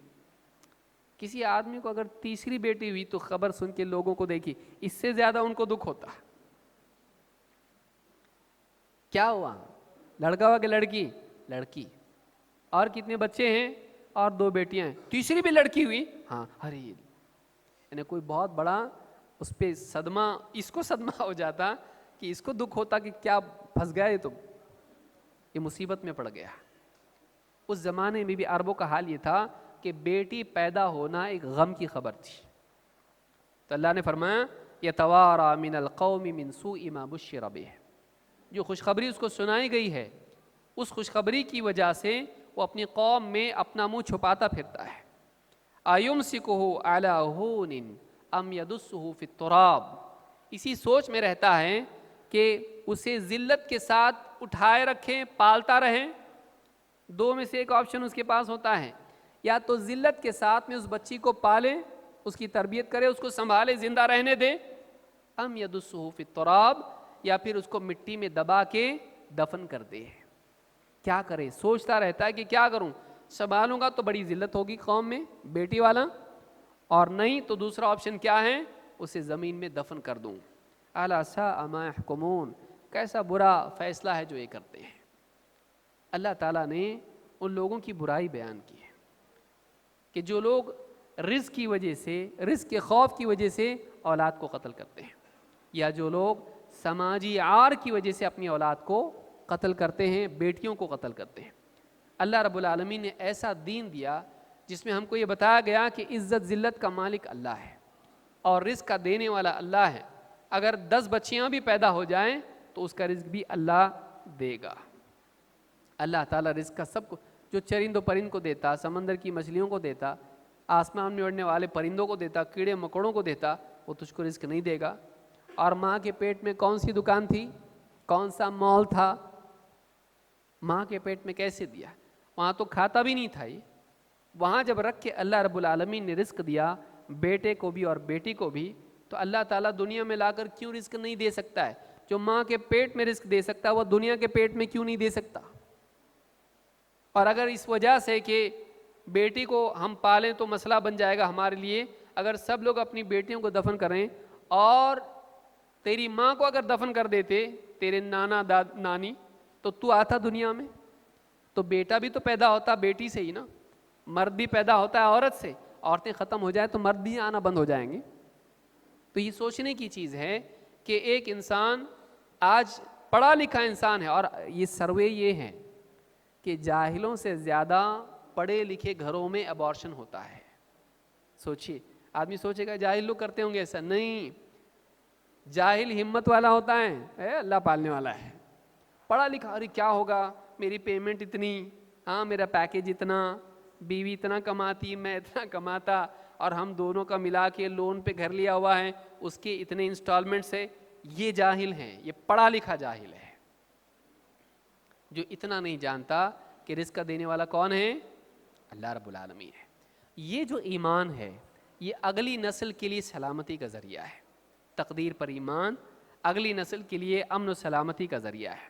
کسی آدمی کو اگر تیسری بیٹی ہوئی تو خبر سن کے لوگوں کو دیکھی، اس سے زیادہ ان کو دکھ ہوتا. کیا ہوا؟ لڑکا ہوا کہ لڑکی؟ لڑکی. اور کتنے بچے ہیں؟ اور 2 بیٹیاں ہیں. تیسری بھی لڑکی ہوئی؟ ہاں. ارے یعنی کوئی بہت بڑا اس پہ صدمہ، اس کو صدمہ ہو جاتا کہ اس کو دکھ ہوتا کہ کیا پھنس گیا، تو یہ مصیبت میں پڑ گیا. اس زمانے میں بھی عربوں کا حال یہ تھا کہ بیٹی پیدا ہونا ایک غم کی خبر تھی. تو اللہ نے فرمایا یتوارا من القوم من سوء ما بشر بہ، جو خوشخبری اس کو سنائی گئی ہے اس خوشخبری کی وجہ سے وہ اپنی قوم میں اپنا منہ چھپاتا پھرتا ہے. ایمسکہ علی ہون ام یدسہ فی التراب، اسی سوچ میں رہتا ہے کہ اسے ذلت کے ساتھ اٹھائے رکھیں، پالتا رہیں. 2 میں سے ایک آپشن اس کے پاس ہوتا ہے، یا تو ذلت کے ساتھ میں اس بچی کو پالے، اس کی تربیت کرے، اس کو سنبھالے، زندہ رہنے دے، ام یدسہ فی التراب، یا پھر اس کو مٹی میں دبا کے دفن کر دے. کیا کرے؟ سوچتا رہتا ہے کہ کیا کروں، سنبھالوں گا تو بڑی ذلت ہوگی قوم میں بیٹی والا، اور نہیں تو دوسرا آپشن کیا ہے، اسے زمین میں دفن کر دوں. الا ساء ما یحکمون، کیسا برا فیصلہ ہے جو یہ کرتے ہیں. اللہ تعالیٰ نے ان لوگوں کی برائی بیان کی ہے کہ جو لوگ رزق کی وجہ سے، رزق کے خوف کی وجہ سے اولاد کو قتل کرتے ہیں، یا جو لوگ سماجی عار کی وجہ سے اپنی اولاد کو قتل کرتے ہیں، بیٹیوں کو قتل کرتے ہیں. اللہ رب العالمین نے ایسا دین دیا جس میں ہم کو یہ بتایا گیا کہ عزت ذلت کا مالک اللہ ہے اور رزق کا دینے والا اللہ ہے. اگر 10 بچیاں بھی پیدا ہو جائیں تو اس کا رزق بھی اللہ دے گا. اللہ تعالیٰ رزق کا سب کو، جو چرند و پرند کو دیتا، سمندر کی مچھلیوں کو دیتا، آسمان میں اڑنے والے پرندوں کو دیتا، کیڑے مکوڑوں کو دیتا، وہ تجھ کو رزق نہیں دے گا؟ اور ماں کے پیٹ میں کون سی دکان تھی، کون سا مال تھا، ماں کے پیٹ میں کیسے دیا؟ وہاں تو کھاتا بھی نہیں تھا. یہ وہاں جب رکھ کے اللہ رب العالمین نے رزق دیا بیٹے کو بھی اور بیٹی کو بھی، تو اللہ تعالیٰ دنیا میں لا کر کیوں رزق نہیں دے سکتا ہے؟ جو ماں کے پیٹ میں رزق دے سکتا ہے وہ دنیا کے پیٹ میں کیوں نہیں دے سکتا؟ اور اگر اس وجہ سے کہ بیٹی کو ہم پالیں تو مسئلہ بن جائے گا ہمارے لیے، اگر سب لوگ اپنی بیٹیوں کو دفن کریں اور تیری ماں کو اگر دفن کر دیتے تیرے نانا نانی، تو تو آتا دنیا میں تو بیٹا بھی تو پیدا ہوتا بیٹی سے ہی نا، مرد بھی پیدا ہوتا ہے عورت سے، عورتیں ختم ہو جائیں تو مرد بھی آنا بند ہو جائیں گے. تو یہ سوچنے کی چیز ہے کہ ایک انسان آج پڑھا لکھا انسان ہے، اور یہ سروے یہ ہے کہ جاہلوں سے زیادہ پڑھے لکھے گھروں میں ابارشن ہوتا ہے. سوچیے، آدمی سوچے گا جاہل لوگ کرتے ہوں گے، ایسا نہیں. جاہل ہمت والا ہوتا ہے، اللہ پالنے والا ہے. پڑھا لکھا، ارے کیا ہوگا، میری پیمنٹ اتنی، ہاں میرا پیکیج اتنا، بیوی اتنا کماتی، میں اتنا کماتا، اور ہم دونوں کا ملا کے لون پہ گھر لیا ہوا ہے، اس کے اتنے انسٹالمنٹ سے. یہ جاہل ہیں، یہ پڑھا لکھا جاہل ہے جو اتنا نہیں جانتا کہ رزق کا دینے والا کون ہے، اللہ رب العالمین ہے. یہ جو ایمان ہے یہ اگلی نسل کے لیے سلامتی کا ذریعہ ہے. تقدیر پر ایمان اگلی نسل کے لیے امن و سلامتی کا ذریعہ ہے.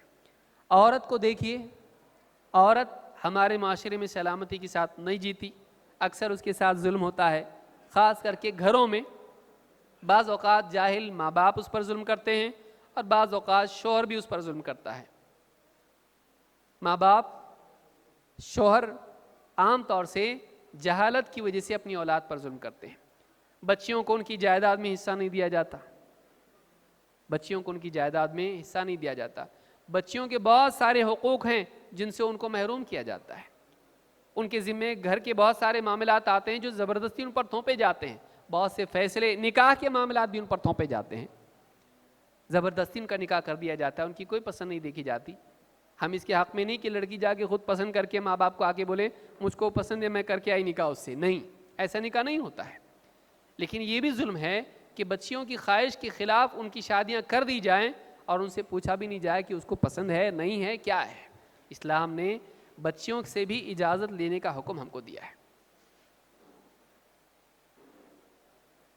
عورت کو دیکھیے، عورت ہمارے معاشرے میں سلامتی کے ساتھ نہیں جیتی، اکثر اس کے ساتھ ظلم ہوتا ہے، خاص کر کے گھروں میں. بعض اوقات جاہل ماں باپ اس پر ظلم کرتے ہیں، اور بعض اوقات شوہر بھی اس پر ظلم کرتا ہے. ماں باپ، شوہر عام طور سے جہالت کی وجہ سے اپنی اولاد پر ظلم کرتے ہیں. بچیوں کو ان کی جائیداد میں حصہ نہیں دیا جاتا، بچیوں کو ان کی جائیداد میں حصہ نہیں دیا جاتا. بچیوں کے بہت سارے حقوق ہیں جن سے ان کو محروم کیا جاتا ہے. ان کے ذمے گھر کے بہت سارے معاملات آتے ہیں جو زبردستی ان پر تھوپے جاتے ہیں. بہت سے فیصلے، نکاح کے معاملات بھی ان پر تھوپے جاتے ہیں، زبردستی ان کا نکاح کر دیا جاتا ہے، ان کی کوئی پسند نہیں دیکھی جاتی. ہم اس کے حق میں نہیں کہ لڑکی جا کے خود پسند کر کے ماں باپ کو آ کے بولے مجھ کو پسند ہے میں کر کے آئی نکاح اس سے، نہیں، ایسا نکاح نہیں ہوتا ہے. لیکن یہ بھی ظلم ہے کہ بچیوں کی خواہش کے خلاف ان کی شادیاں کر دی جائیں اور ان سے پوچھا بھی نہیں جائے کہ اس کو پسند ہے نہیں ہے کیا ہے. اسلام نے بچیوں سے بھی اجازت لینے کا حکم ہم کو دیا ہے.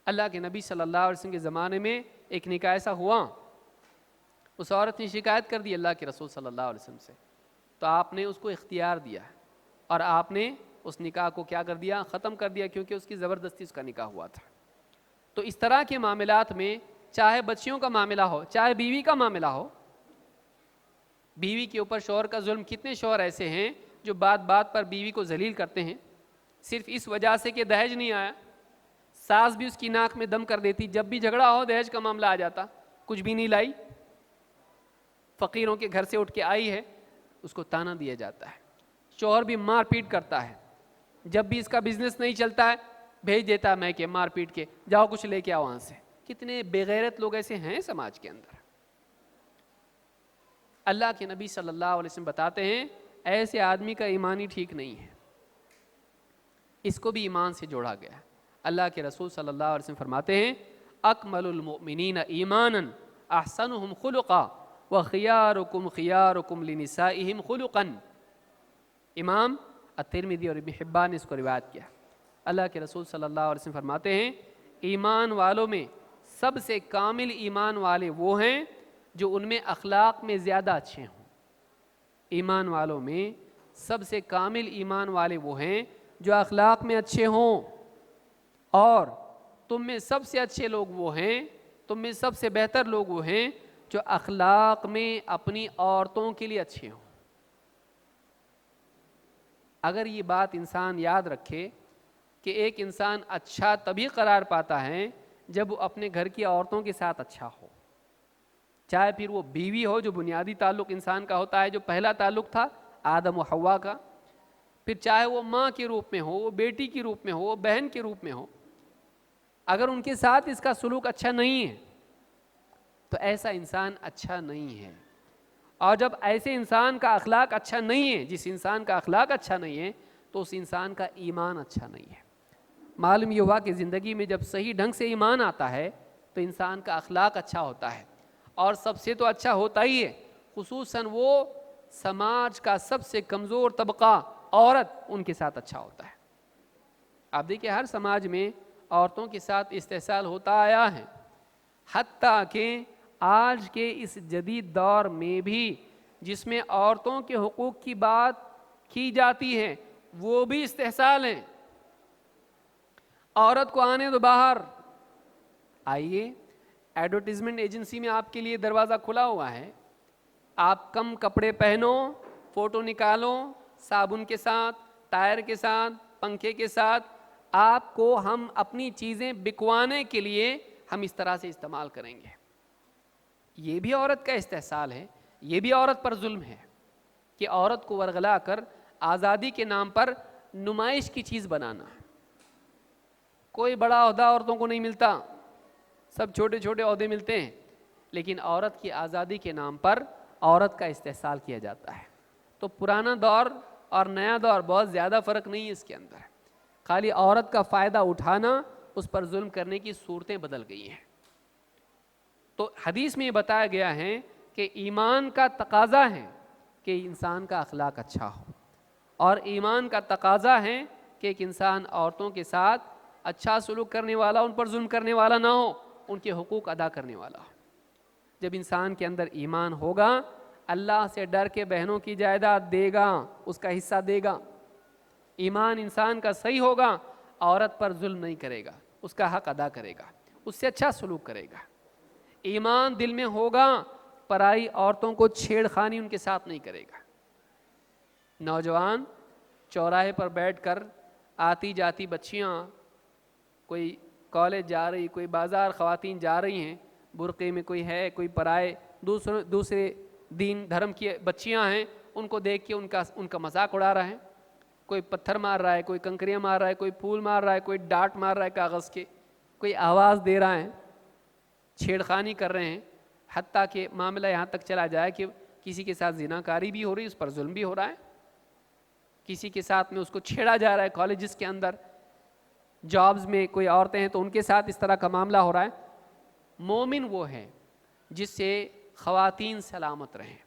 اللہ کے نبی صلی اللہ علیہ وسلم کے زمانے میں ایک نکاح ایسا ہوا, اس عورت نے شکایت کر دی اللہ کے رسول صلی اللہ علیہ وسلم سے, تو آپ نے اس کو اختیار دیا اور آپ نے اس نکاح کو کیا کر دیا, ختم کر دیا, کیونکہ اس کی زبردستی اس کا نکاح ہوا تھا. تو اس طرح کے معاملات میں چاہے بچیوں کا معاملہ ہو چاہے بیوی کا معاملہ ہو, بیوی کے اوپر شوہر کا ظلم, کتنے شوہر ایسے ہیں جو بات بات پر بیوی کو ذلیل کرتے ہیں صرف اس وجہ سے کہ دہیج نہیں آیا. ساس بھی اس کی ناک میں دم کر دیتی, جب بھی جھگڑا ہو دہیج کا معاملہ آ جاتا, کچھ بھی نہیں لائی, فقیروں کے گھر سے اٹھ کے آئی ہے, اس کو تانا دیا جاتا ہے. شوہر بھی مار پیٹ کرتا ہے, جب بھی اس کا بزنس نہیں چلتا ہے بھیج دیتا ہے میں کہ مار پیٹ کے, جاؤ کچھ لے کے آؤ وہاں سے. کتنے بے غیرت لوگ ایسے ہیں سماج کے اندر. اللہ کے نبی صلی اللہ علیہ وسلم بتاتے ہیں ایسے آدمی کا ایمان ہی ٹھیک نہیں ہے, اس کو بھی ایمان سے جوڑا گیا. اللہ کے رسول صلی اللہ علیہ وسلم فرماتے ہیں اکمل المؤمنین ایمانا احسنهم خلقا وخیارکم خیارکم لنسائهم خلقا. امام الترمذی اور ابن حبان نے اس کو روایت کیا. اللہ کے رسول صلی اللہ علیہ وسلم فرماتے ہیں ایمان والوں میں سب سے کامل ایمان والے وہ ہیں جو ان میں اخلاق میں زیادہ اچھے ہوں. ایمان والوں میں سب سے کامل ایمان والے وہ ہیں جو اخلاق میں اچھے ہوں, اور تم میں سب سے اچھے لوگ وہ ہیں, تم میں سب سے بہتر لوگ وہ ہیں جو اخلاق میں اپنی عورتوں کے لیے اچھے ہوں. اگر یہ بات انسان یاد رکھے کہ ایک انسان اچھا تبھی قرار پاتا ہے جب وہ اپنے گھر کی عورتوں کے ساتھ اچھا ہو, چاہے پھر وہ بیوی ہو جو بنیادی تعلق انسان کا ہوتا ہے, جو پہلا تعلق تھا آدم و حوا کا, پھر چاہے وہ ماں کے روپ میں ہو, وہ بیٹی کے روپ میں ہو, وہ بہن کے روپ میں ہو, اگر ان کے ساتھ اس کا سلوک اچھا نہیں ہے تو ایسا انسان اچھا نہیں ہے. اور جب ایسے انسان کا اخلاق اچھا نہیں ہے, جس انسان کا اخلاق اچھا نہیں ہے, تو اس انسان کا ایمان اچھا نہیں ہے. معلوم یہ ہوا کہ زندگی میں جب صحیح ڈھنگ سے ایمان آتا ہے تو انسان کا اخلاق اچھا ہوتا ہے, اور سب سے تو اچھا ہوتا ہی ہے, خصوصاً وہ سماج کا سب سے کمزور طبقہ عورت, ان کے ساتھ اچھا ہوتا ہے. آپ دیکھیں ہر سماج میں عورتوں کے ساتھ استحصال ہوتا آیا ہے, حتیٰ کہ آج کے اس جدید دور میں بھی جس میں عورتوں کے حقوق کی بات کی جاتی ہے وہ بھی استحصال ہیں. عورت کو آنے دو باہر, آئیے, ایڈورٹیزمنٹ ایجنسی میں آپ کے لیے دروازہ کھلا ہوا ہے, آپ کم کپڑے پہنو, فوٹو نکالو, صابن کے ساتھ, ٹائر کے ساتھ, پنکھے کے ساتھ, آپ کو ہم اپنی چیزیں بکوانے کے لیے ہم اس طرح سے استعمال کریں گے. یہ بھی عورت کا استحصال ہے, یہ بھی عورت پر ظلم ہے کہ عورت کو ورغلا کر آزادی کے نام پر نمائش کی چیز بنانا. کوئی بڑا عہدہ عورتوں کو نہیں ملتا, سب چھوٹے چھوٹے عہدے ملتے ہیں, لیکن عورت کی آزادی کے نام پر عورت کا استحصال کیا جاتا ہے. تو پرانا دور اور نیا دور بہت زیادہ فرق نہیں ہے اس کے اندر, خالی عورت کا فائدہ اٹھانا, اس پر ظلم کرنے کی صورتیں بدل گئی ہیں. تو حدیث میں یہ بتایا گیا ہے کہ ایمان کا تقاضا ہے کہ انسان کا اخلاق اچھا ہو, اور ایمان کا تقاضا ہے کہ ایک انسان عورتوں کے ساتھ اچھا سلوک کرنے والا, ان پر ظلم کرنے والا نہ ہو, ان کے حقوق ادا کرنے والا ہو. جب انسان کے اندر ایمان ہوگا, اللہ سے ڈر کے بہنوں کی جائیداد دے گا, اس کا حصہ دے گا. ایمان انسان کا صحیح ہوگا, عورت پر ظلم نہیں کرے گا, اس کا حق ادا کرے گا, اس سے اچھا سلوک کرے گا. ایمان دل میں ہوگا, پرائی عورتوں کو چھیڑ خانی ان کے ساتھ نہیں کرے گا. نوجوان چوراہے پر بیٹھ کر آتی جاتی بچیاں, کوئی کالج جا رہی, کوئی بازار خواتین جا رہی ہیں, برقعے میں کوئی ہے, کوئی پرائے دوسرے دین دھرم کی بچیاں ہیں, ان کو دیکھ کے ان کا مذاق اڑا رہا ہے. کوئی پتھر مار رہا ہے, کوئی کنکریاں مار رہا ہے, کوئی پھول مار رہا ہے, کوئی ڈانٹ مار رہا ہے کاغذ کے, کوئی آواز دے رہا ہے, چھیڑخانی کر رہے ہیں. حتیٰ کہ معاملہ یہاں تک چلا جائے کہ کسی کے ساتھ زناکاری بھی ہو رہی ہے, اس پر ظلم بھی ہو رہا ہے. کسی کے ساتھ میں اس کو چھیڑا جا رہا ہے, کالجز کے اندر, جابز میں کوئی عورتیں ہیں تو ان کے ساتھ اس طرح کا معاملہ ہو رہا ہے. مومن وہ ہے جس سے خواتین سلامت رہیں۔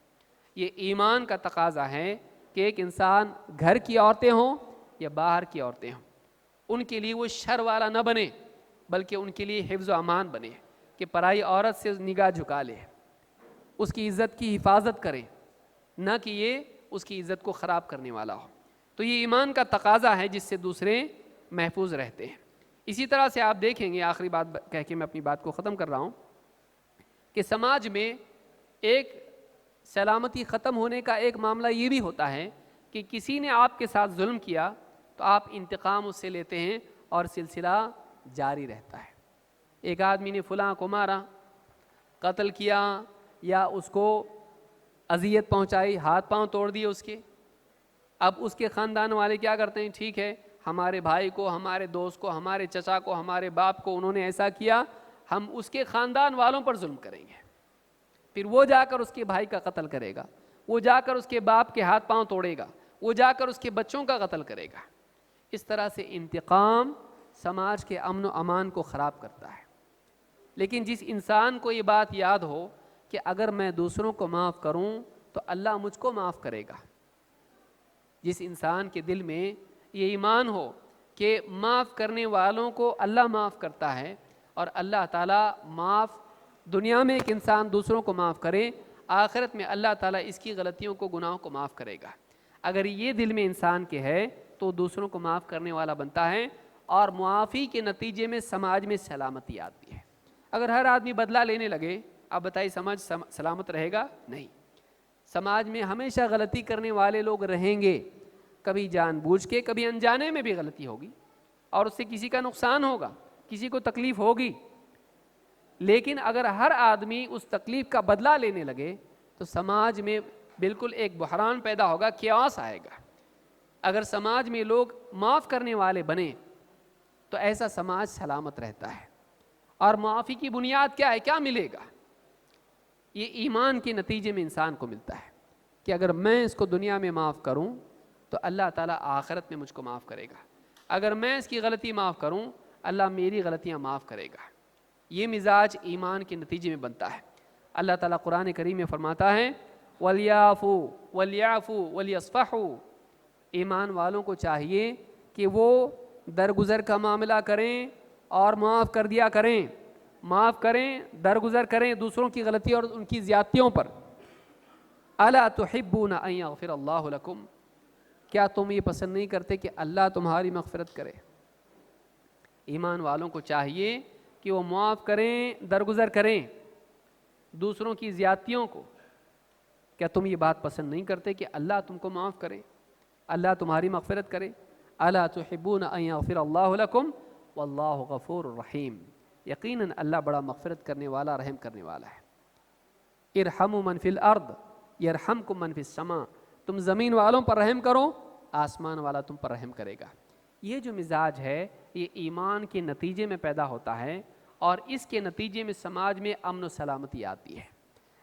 یہ ایمان کا تقاضا ہے کہ ایک انسان گھر کی عورتیں ہوں یا باہر کی عورتیں ہوں، ان کے لیے وہ شر والا نہ بنے، بلکہ ان کے لیے حفظ و امان بنے کہ پرائی عورت سے نگاہ جھکا لے، اس کی عزت کی حفاظت کرے، نہ کہ یہ اس کی عزت کو خراب کرنے والا ہو۔ تو یہ ایمان کا تقاضا ہے جس سے دوسرے محفوظ رہتے ہیں۔ اسی طرح سے آپ دیکھیں گے، آخری بات کہہ کے میں اپنی بات کو ختم کر رہا ہوں، کہ سماج میں ایک سلامتی ختم ہونے کا ایک معاملہ یہ بھی ہوتا ہے کہ کسی نے آپ کے ساتھ ظلم کیا تو آپ انتقام اس سے لیتے ہیں اور سلسلہ جاری رہتا ہے۔ ایک آدمی نے فلاں کو مارا، قتل کیا، یا اس کو اذیت پہنچائی، ہاتھ پاؤں توڑ دیے اس کے، اب اس کے خاندان والے کیا کرتے ہیں؟ ٹھیک ہے، ہمارے بھائی کو، ہمارے دوست کو، ہمارے چچا کو، ہمارے باپ کو انہوں نے ایسا کیا، ہم اس کے خاندان والوں پر ظلم کریں گے۔ پھر وہ جا کر اس کے بھائی کا قتل کرے گا، وہ جا کر اس کے باپ کے ہاتھ پاؤں توڑے گا، وہ جا کر اس کے بچوں کا قتل کرے گا۔ اس طرح سے انتقام سماج کے امن و امان کو خراب کرتا ہے۔ لیکن جس انسان کو یہ بات یاد ہو کہ اگر میں دوسروں کو معاف کروں تو اللہ مجھ کو معاف کرے گا، جس انسان کے دل میں یہ ایمان ہو کہ معاف کرنے والوں کو اللہ معاف کرتا ہے، اور اللہ تعالیٰ معاف، دنیا میں ایک انسان دوسروں کو معاف کرے، آخرت میں اللہ تعالیٰ اس کی غلطیوں کو، گناہوں کو معاف کرے گا۔ اگر یہ دل میں انسان کے ہے تو دوسروں کو معاف کرنے والا بنتا ہے، اور معافی کے نتیجے میں سماج میں سلامتی آتی ہے۔ اگر ہر آدمی بدلہ لینے لگے، اب بتائیے سماج سلامت رہے گا؟ نہیں۔ سماج میں ہمیشہ غلطی کرنے والے لوگ رہیں گے، کبھی جان بوجھ کے، کبھی انجانے میں بھی غلطی ہوگی، اور اس سے کسی کا نقصان ہوگا، کسی کو تکلیف ہوگی۔ لیکن اگر ہر آدمی اس تکلیف کا بدلہ لینے لگے تو سماج میں بالکل ایک بحران پیدا ہوگا، کیاس آئے گا۔ اگر سماج میں لوگ معاف کرنے والے بنے تو ایسا سماج سلامت رہتا ہے۔ اور معافی کی بنیاد کیا ہے؟ کیا ملے گا؟ یہ ایمان کے نتیجے میں انسان کو ملتا ہے کہ اگر میں اس کو دنیا میں معاف کروں تو اللہ تعالیٰ آخرت میں مجھ کو معاف کرے گا، اگر میں اس کی غلطی معاف کروں اللہ میری غلطیاں معاف کرے گا۔ یہ مزاج ایمان کے نتیجے میں بنتا ہے۔ اللہ تعالیٰ قرآن کریم میں فرماتا ہے وَلْيَعْفُوا وَلْيَعْفُوا وَلْيَصْفَحُوا، ایمان والوں کو چاہیے کہ وہ درگزر کا معاملہ کریں اور معاف کر دیا کریں، معاف کریں، درگزر کریں دوسروں کی غلطی اور ان کی زیادتیوں پر۔ أَلَا تُحِبُّونَ أَن يَغْفِرَ اللَّهُ لَكُمْ، کیا تم یہ پسند نہیں کرتے کہ اللہ تمہاری مغفرت کرے؟ ایمان والوں کو چاہیے کہ وہ معاف کریں، درگزر کریں دوسروں کی زیادتیوں کو۔ کیا تم یہ بات پسند نہیں کرتے کہ اللہ تم کو معاف کرے، اللہ تمہاری مغفرت کرے؟ أَلَا تُحِبُّونَ أَن يَغْفِرَ اللَّهُ لَكُمْ وَاللَّهُ غَفُورٌ رَحِيمٌ، یقیناً اللہ بڑا مغفرت کرنے والا، رحم کرنے والا ہے۔ ارحموا من فی الارض یرحمکم من فی السماء، تم زمین والوں پر رحم کرو، آسمان والا تم پر رحم کرے گا۔ یہ جو مزاج ہے یہ ایمان کے نتیجے میں پیدا ہوتا ہے، اور اس کے نتیجے میں سماج میں امن و سلامتی آتی ہے۔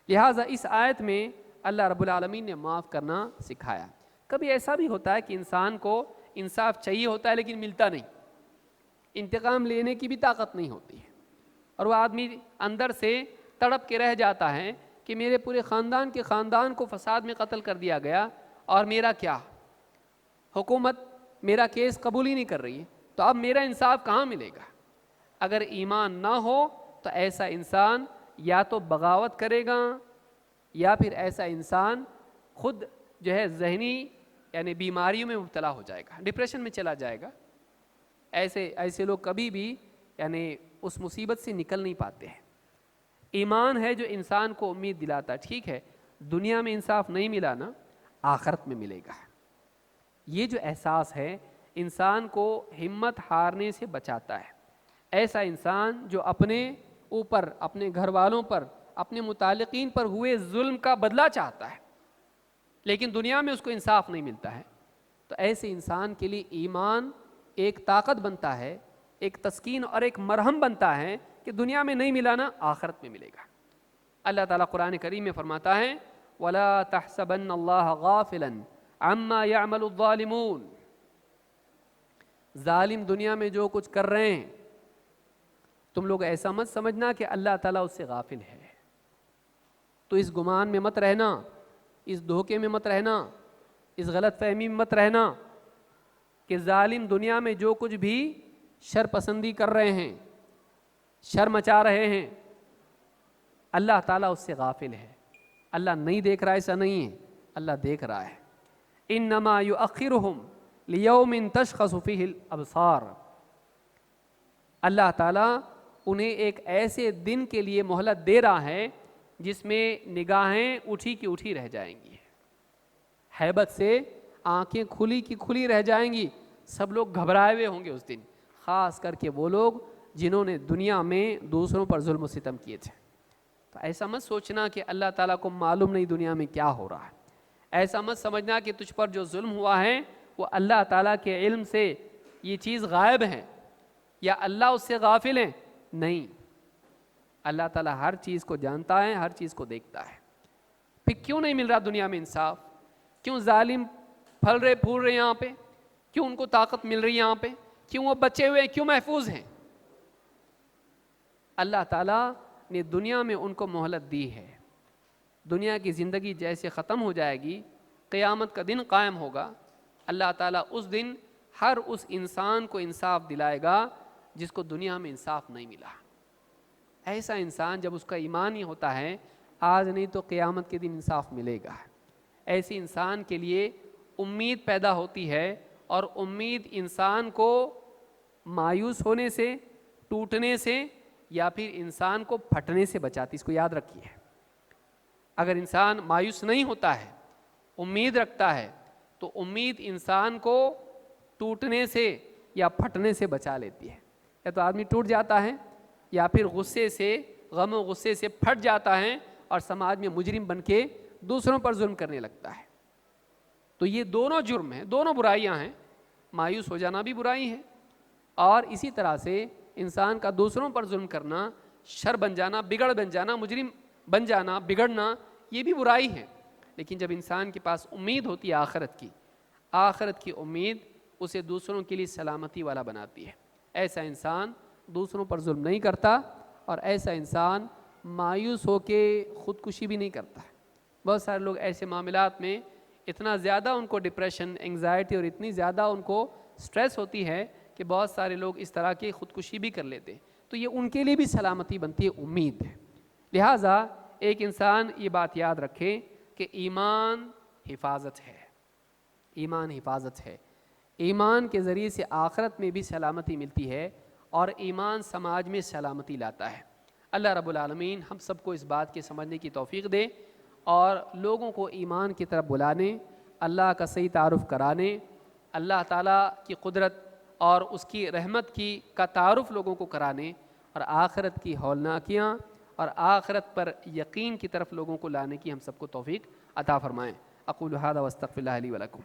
لہٰذا اس آیت میں اللہ رب العالمین نے معاف کرنا سکھایا۔ کبھی ایسا بھی ہوتا ہے کہ انسان کو انصاف چاہیے ہوتا ہے لیکن ملتا نہیں، انتقام لینے کی بھی طاقت نہیں ہوتی ہے، اور وہ آدمی اندر سے تڑپ کے رہ جاتا ہے کہ میرے پورے خاندان کو فساد میں قتل کر دیا گیا، اور میرا کیا؟ حکومت میرا کیس قبول ہی نہیں کر رہی ہے، تو اب میرا انصاف کہاں ملے گا؟ اگر ایمان نہ ہو تو ایسا انسان یا تو بغاوت کرے گا، یا پھر ایسا انسان خود جو ہے ذہنی یعنی بیماریوں میں مبتلا ہو جائے گا، ڈپریشن میں چلا جائے گا۔ ایسے لوگ کبھی بھی یعنی اس مصیبت سے نکل نہیں پاتے ہیں۔ ایمان ہے جو انسان کو امید دلاتا ہے، ٹھیک ہے دنیا میں انصاف نہیں ملا نا، آخرت میں ملے گا۔ یہ جو احساس ہے انسان کو ہمت ہارنے سے بچاتا ہے۔ ایسا انسان جو اپنے اوپر، اپنے گھر والوں پر، اپنے متعلقین پر ہوئے ظلم کا بدلہ چاہتا ہے لیکن دنیا میں اس کو انصاف نہیں ملتا ہے، تو ایسے انسان کے لیے ایمان ایک طاقت بنتا ہے، ایک تسکین اور ایک مرہم بنتا ہے کہ دنیا میں نہیں ملا نا، آخرت میں ملے گا۔ اللہ تعالیٰ قرآن کریم میں فرماتا ہے وَلَا تَحْسَبَنَّ اللَّهَ غَافِلًا عَمَّا يَعْمَلُ الظَّالِمُونَ، ظالم دنیا میں جو کچھ کر رہے ہیں تم لوگ ایسا مت سمجھنا کہ اللہ تعالیٰ اس سے غافل ہے، تو اس گمان میں مت رہنا، اس دھوکے میں مت رہنا، اس غلط فہمی میں مت رہنا کہ ظالم دنیا میں جو کچھ بھی شر پسندی کر رہے ہیں، شر مچا رہے ہیں، اللہ تعالیٰ اس سے غافل ہے۔ اللہ نہیں دیکھ رہا، ایسا نہیں ہے، اللہ دیکھ رہا ہے۔ انما یؤخرہم لیوم تشخص فیہ الابصار، اللہ تعالیٰ انہیں ایک ایسے دن کے لیے مہلت دے رہا ہے جس میں نگاہیں اٹھی کی اٹھی رہ جائیں گی، ہیبت سے آنکھیں کھلی کی کھلی رہ جائیں گی، سب لوگ گھبرائے ہوئے ہوں گے اس دن، خاص کر کے وہ لوگ جنہوں نے دنیا میں دوسروں پر ظلم و ستم کیے تھے۔ تو ایسا مت سوچنا کہ اللہ تعالیٰ کو معلوم نہیں دنیا میں کیا ہو رہا ہے، ایسا مت سمجھنا کہ تجھ پر جو ظلم ہوا ہے وہ اللہ تعالیٰ کے علم سے یہ چیز غائب ہے یا اللہ اس سے غافل ہے، نہیں، اللہ تعالیٰ ہر چیز کو جانتا ہے، ہر چیز کو دیکھتا ہے۔ پھر کیوں نہیں مل رہا دنیا میں انصاف؟ کیوں ظالم پھل رہے پھول رہے یہاں پہ؟ کیوں ان کو طاقت مل رہی یہاں پہ؟ کیوں وہ بچے ہوئے، کیوں محفوظ ہیں؟ اللہ تعالیٰ نے دنیا میں ان کو مہلت دی ہے۔ دنیا کی زندگی جیسے ختم ہو جائے گی، قیامت کا دن قائم ہوگا، اللہ تعالیٰ اس دن ہر اس انسان کو انصاف دلائے گا جس کو دنیا میں انصاف نہیں ملا۔ ایسا انسان جب اس کا ایمان ہی ہوتا ہے، آج نہیں تو قیامت کے دن انصاف ملے گا، ایسی انسان کے لیے امید پیدا ہوتی ہے، اور امید انسان کو مایوس ہونے سے، ٹوٹنے سے، یا پھر انسان کو پھٹنے سے بچاتی۔ اس کو یاد رکھیے، اگر انسان مایوس نہیں ہوتا ہے، امید رکھتا ہے، تو امید انسان کو ٹوٹنے سے یا پھٹنے سے بچا لیتی ہے۔ یا تو آدمی ٹوٹ جاتا ہے، یا پھر غصے سے، غم و غصے سے پھٹ جاتا ہے اور سماج میں مجرم بن کے دوسروں پر ظلم کرنے لگتا ہے۔ تو یہ دونوں جرم ہیں، دونوں برائیاں ہیں، مایوس ہو جانا بھی برائی ہے، اور اسی طرح سے انسان کا دوسروں پر ظلم کرنا، شر بن جانا، بگڑ بن جانا، مجرم بن جانا، بگڑنا، یہ بھی برائی ہے۔ لیکن جب انسان کے پاس امید ہوتی ہے آخرت کی امید اسے دوسروں کے لیے سلامتی والا بناتی ہے۔ ایسا انسان دوسروں پر ظلم نہیں کرتا، اور ایسا انسان مایوس ہو کے خودکشی بھی نہیں کرتا۔ بہت سارے لوگ ایسے معاملات میں اتنا زیادہ ان کو ڈپریشن، انگزائٹی اور اتنی زیادہ ان کو سٹریس ہوتی ہے کہ بہت سارے لوگ اس طرح کی خودکشی بھی کر لیتے، تو یہ ان کے لیے بھی سلامتی بنتی ہے، امید ہے۔ لہٰذا ایک انسان یہ بات یاد رکھے کہ ایمان حفاظت ہے، ایمان حفاظت ہے، ایمان کے ذریعے سے آخرت میں بھی سلامتی ملتی ہے، اور ایمان سماج میں سلامتی لاتا ہے۔ اللہ رب العالمین ہم سب کو اس بات کے سمجھنے کی توفیق دے، اور لوگوں کو ایمان کی طرف بلانے، اللہ کا صحیح تعارف کرانے، اللہ تعالیٰ کی قدرت اور اس کی رحمت کا تعارف لوگوں کو کرانے، اور آخرت کی ہولناکیاں اور آخرت پر یقین کی طرف لوگوں کو لانے کی ہم سب کو توفیق عطا فرمائیں۔ اقول ھذا واستغفر اللہ لی ولکم۔